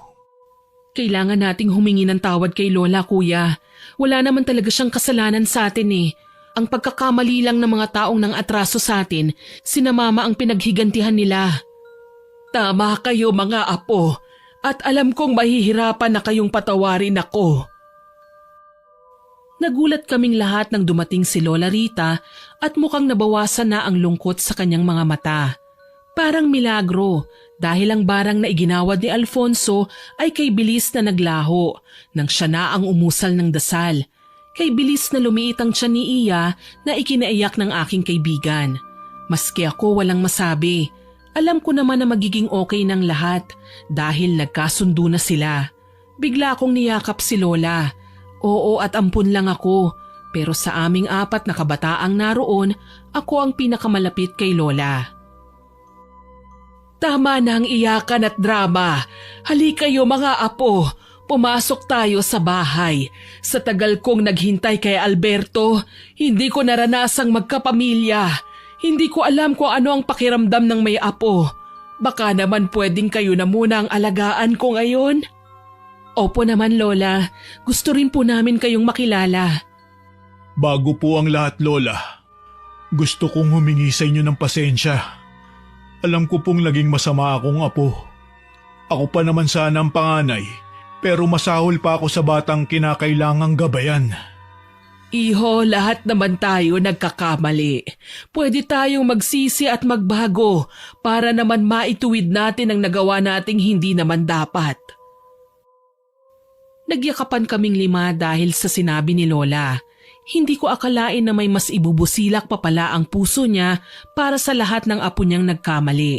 Kailangan nating humingi ng tawad kay Lola, kuya. Wala naman talaga siyang kasalanan sa atin eh. Ang pagkakamali lang ng mga taong nang atraso sa atin, sina Mama ang pinaghigantihan nila. Tama kayo mga apo. At alam kong mahihirapan na kayong patawarin ako. Nagulat kaming lahat nang dumating si Lola Rita at mukhang nabawasan na ang lungkot sa kanyang mga mata. Parang milagro dahil ang barang na iginawad ni Alfonso ay kay bilis na naglaho nang siya na ang umusal ng dasal. Kay bilis na lumiit ang tiyan ni Iya na ikinaiyak ng aking kaibigan. Maski ako walang masabi. Alam ko naman na magiging okay ng lahat dahil nagkasundo na sila. Bigla akong niyakap si Lola. Oo at ampun lang ako, pero sa aming 4 na kabataang naroon, ako ang pinakamalapit kay Lola. Tama na ang iyakan at drama. Halika kayo mga apo, pumasok tayo sa bahay. Sa tagal kong naghintay kay Alberto, hindi ko naranasang magkapamilya. Hindi ko alam kung ano ang pakiramdam ng may apo. Baka naman pwedeng kayo na muna ang alagaan ko ngayon? Opo naman Lola, gusto rin po namin kayong makilala. Bago po ang lahat, Lola, gusto kong humingi sa inyo ng pasensya. Alam ko pong naging masama akong apo. Ako pa naman sana ang panganay, pero masahol pa ako sa batang kinakailangang gabayan. Iho, lahat naman tayo nagkakamali. Pwede tayong magsisi at magbago para naman maituwid natin ang nagawa nating hindi naman dapat. Nagyakapan kaming 5 dahil sa sinabi ni Lola. Hindi ko akalain na may mas ibubusilak pa pala ang puso niya para sa lahat ng apo niyang nagkamali.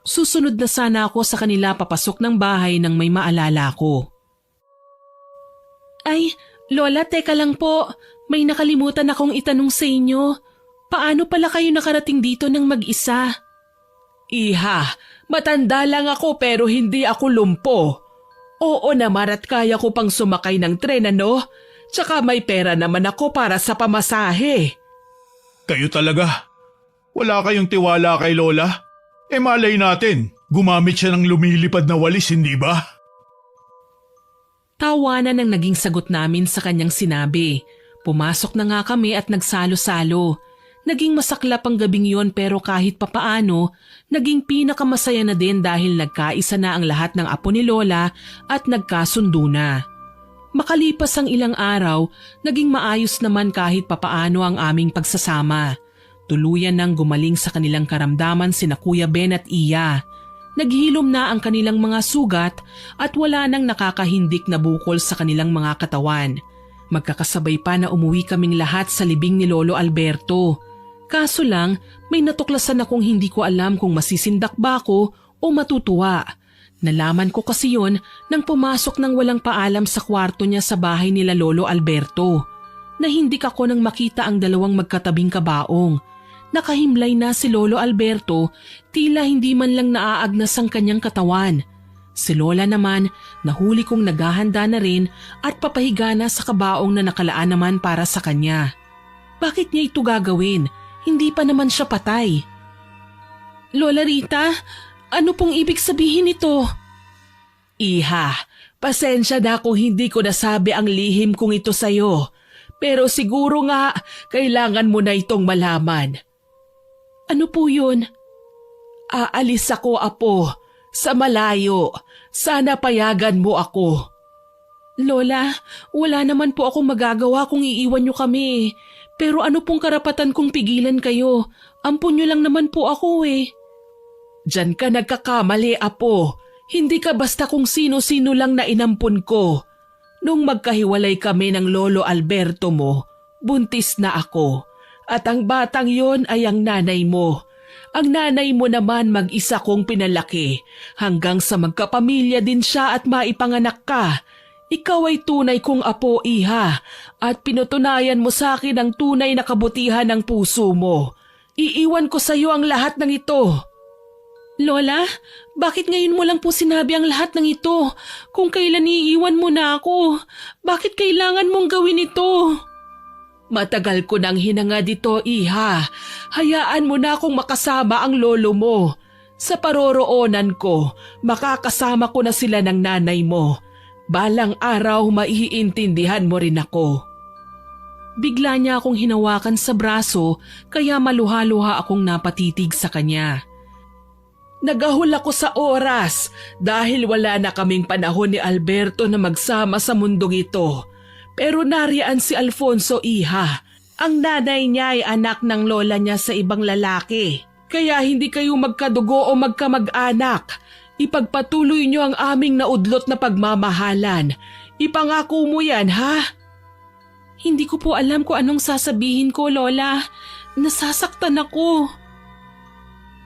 Susunod na sana ako sa kanila papasok ng bahay nang may maalala ko. Ay, Lola, teka lang po. May nakalimutan akong itanong sa inyo. Paano pala kayo nakarating dito ng mag-isa? Iha, matanda lang ako pero hindi ako lumpo. Oo naman at kaya ko pang sumakay ng tren ano? Tsaka may pera naman ako para sa pamasahe. Kayo talaga? Wala kayong tiwala kay Lola? Malay natin, gumamit siya ng lumilipad na walis, hindi ba? Tawanan ang naging sagot namin sa kanyang sinabi. Pumasok na nga kami at nagsalo-salo. Naging masaklap ang gabing yon pero kahit papaano, naging pinakamasaya na din dahil nagkaisa na ang lahat ng apo ni Lola at nagkasundo na. Makalipas ang ilang araw, naging maayos naman kahit papaano ang aming pagsasama. Tuluyan nang gumaling sa kanilang karamdaman sina Kuya Ben at Iya. Naghilom na ang kanilang mga sugat at wala nang nakakahindik na bukol sa kanilang mga katawan. Magkakasabay pa na umuwi kaming lahat sa libing ni Lolo Alberto. Kaso lang, may natuklasan akong hindi ko alam kung masisindak ba ako o matutuwa. Nalaman ko kasi yon nang pumasok ng walang paalam sa kwarto niya sa bahay nila Lolo Alberto. Nahindik ako nang makita ang 2 magkatabing kabaong. Nakahimlay na si Lolo Alberto, tila hindi man lang naaagnas ang kanyang katawan. Si Lola naman, nahuli kong naghahanda na rin at papahiga na sa kabaong na nakalaan naman para sa kanya. Bakit niya ito gagawin? Hindi pa naman siya patay. Lola Rita, ano pong ibig sabihin nito? Iha, pasensya na kung hindi ko nasabi ang lihim kong ito sa'yo. Pero siguro nga, kailangan mo na itong malaman. Ano po yun? Aalis ako, apo. Sa malayo. Sana payagan mo ako. Lola, wala naman po akong magagawa kung iiwan niyo kami. Pero ano pong karapatan kong pigilan kayo? Ampun niyo lang naman po ako eh. Diyan ka nagkakamali, Apo. Hindi ka basta kung sino-sino lang na inampun ko. Nung magkahiwalay kami ng Lolo Alberto mo, buntis na ako. At ang batang yon ay ang nanay mo. Ang nanay mo naman mag-isa kong pinalaki hanggang sa magkapamilya din siya at maipanganak ka. Ikaw ay tunay kong apo, iha, at pinutunayan mo sa akin ang tunay na kabutihan ng puso mo. Iiwan ko sa iyo ang lahat ng ito. Lola, bakit ngayon mo lang po sinabi ang lahat ng ito? Kung kailan iiwan mo na ako, bakit kailangan mong gawin ito? Matagal ko nang hinanga dito, iha. Hayaan mo na akong makasama ang lolo mo. Sa paroroonan ko, makakasama ko na sila ng nanay mo. Balang araw maiintindihan mo rin ako. Bigla niya akong hinawakan sa braso kaya maluha-luha akong napatitig sa kanya. Nagahol ako sa oras dahil wala na kaming panahon ni Alberto na magsama sa mundong ito. Pero nariyan si Alfonso, iha. Ang nanay niya ay anak ng lola niya sa ibang lalaki. Kaya hindi kayo magkadugo o magkamag-anak. Ipagpatuloy niyo ang aming naudlot na pagmamahalan. Ipangako mo yan, ha? Hindi ko po alam kung anong sasabihin ko, Lola. Nasasaktan ako.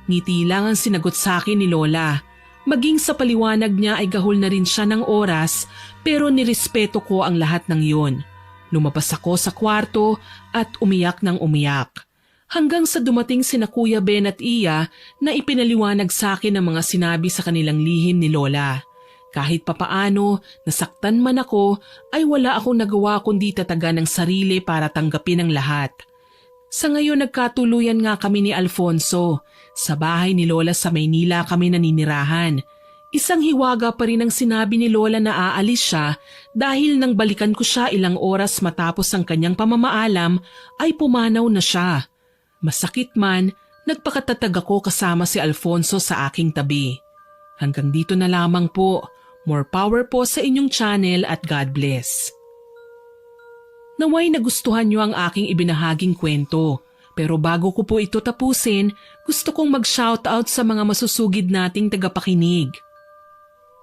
Ngiti lang ang sinagot sa akin ni Lola. Maging sa paliwanag niya ay gahol na rin siya ng oras pero nirespeto ko ang lahat ng yun. Lumabas ako sa kwarto at umiyak ng umiyak. Hanggang sa dumating sina Kuya Ben at Iya na ipinaliwanag sa akin ang mga sinabi sa kanilang lihim ni Lola. Kahit papaano, nasaktan man ako, ay wala akong nagawa kundi tatagan ng sarili para tanggapin ang lahat. Sa ngayon nagkatuluyan nga kami ni Alfonso. Sa bahay ni Lola sa Maynila kami naninirahan. Isang hiwaga pa rin ang sinabi ni Lola na aalis siya dahil nang balikan ko siya ilang oras matapos ang kanyang pamamaalam ay pumanaw na siya. Masakit man, nagpakatatag ako kasama si Alfonso sa aking tabi. Hanggang dito na lamang po. More power po sa inyong channel at God bless. Naway nagustuhan niyo ang aking ibinahaging kwento. Pero bago ko po ito tapusin, gusto kong mag-shoutout sa mga masusugid nating tagapakinig.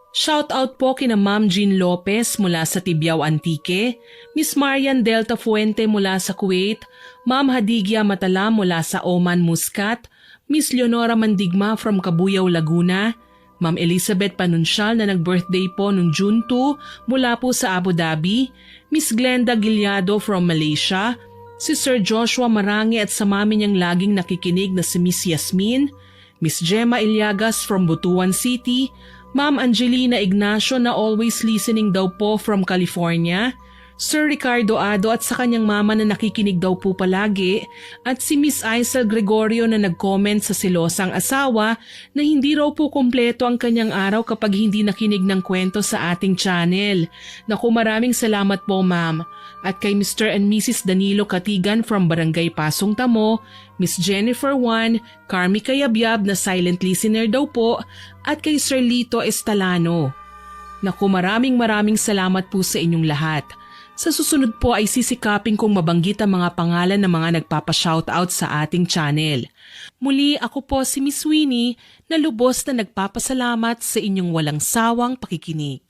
Shoutout po kina Ma'am Jean Lopez mula sa Tibiao Antique, Miss Marian Delta Fuente mula sa Kuwait, Ma'am Hadigia Matala mula sa Oman Muscat, Miss Leonora Mandigma from Cabuyao, Laguna, Ma'am Elizabeth Panuncial na nag-birthday po noong June 2 mula po sa Abu Dhabi, Miss Glenda Gilyado from Malaysia, si Sir Joshua Marangi at sa mami niyang laging nakikinig na si Miss Yasmin, Miss Gemma Ilyagas from Butuan City, Ma'am Angelina Ignacio na always listening daw po from California, Sir Ricardo Ado at sa kanyang mama na nakikinig daw po palagi, at si Miss Aisel Gregorio na nag-comment sa silosang asawa na hindi raw po kumpleto ang kanyang araw kapag hindi nakinig ng kwento sa ating channel. Naku, maraming salamat po, ma'am. At kay Mr. and Mrs. Danilo Katigan from Barangay Pasong Tamo, Miss Jennifer Juan, Carmi Kayabyab na silent listener daw po, at kay Sir Lito Estalano. Naku, maraming salamat po sa inyong lahat. Sa susunod po ay sisikapin kong mabanggit ang mga pangalan ng mga nagpapa-shoutout sa ating channel. Muli ako po si Miss Winnie na lubos na nagpapasalamat sa inyong walang sawang pakikinig.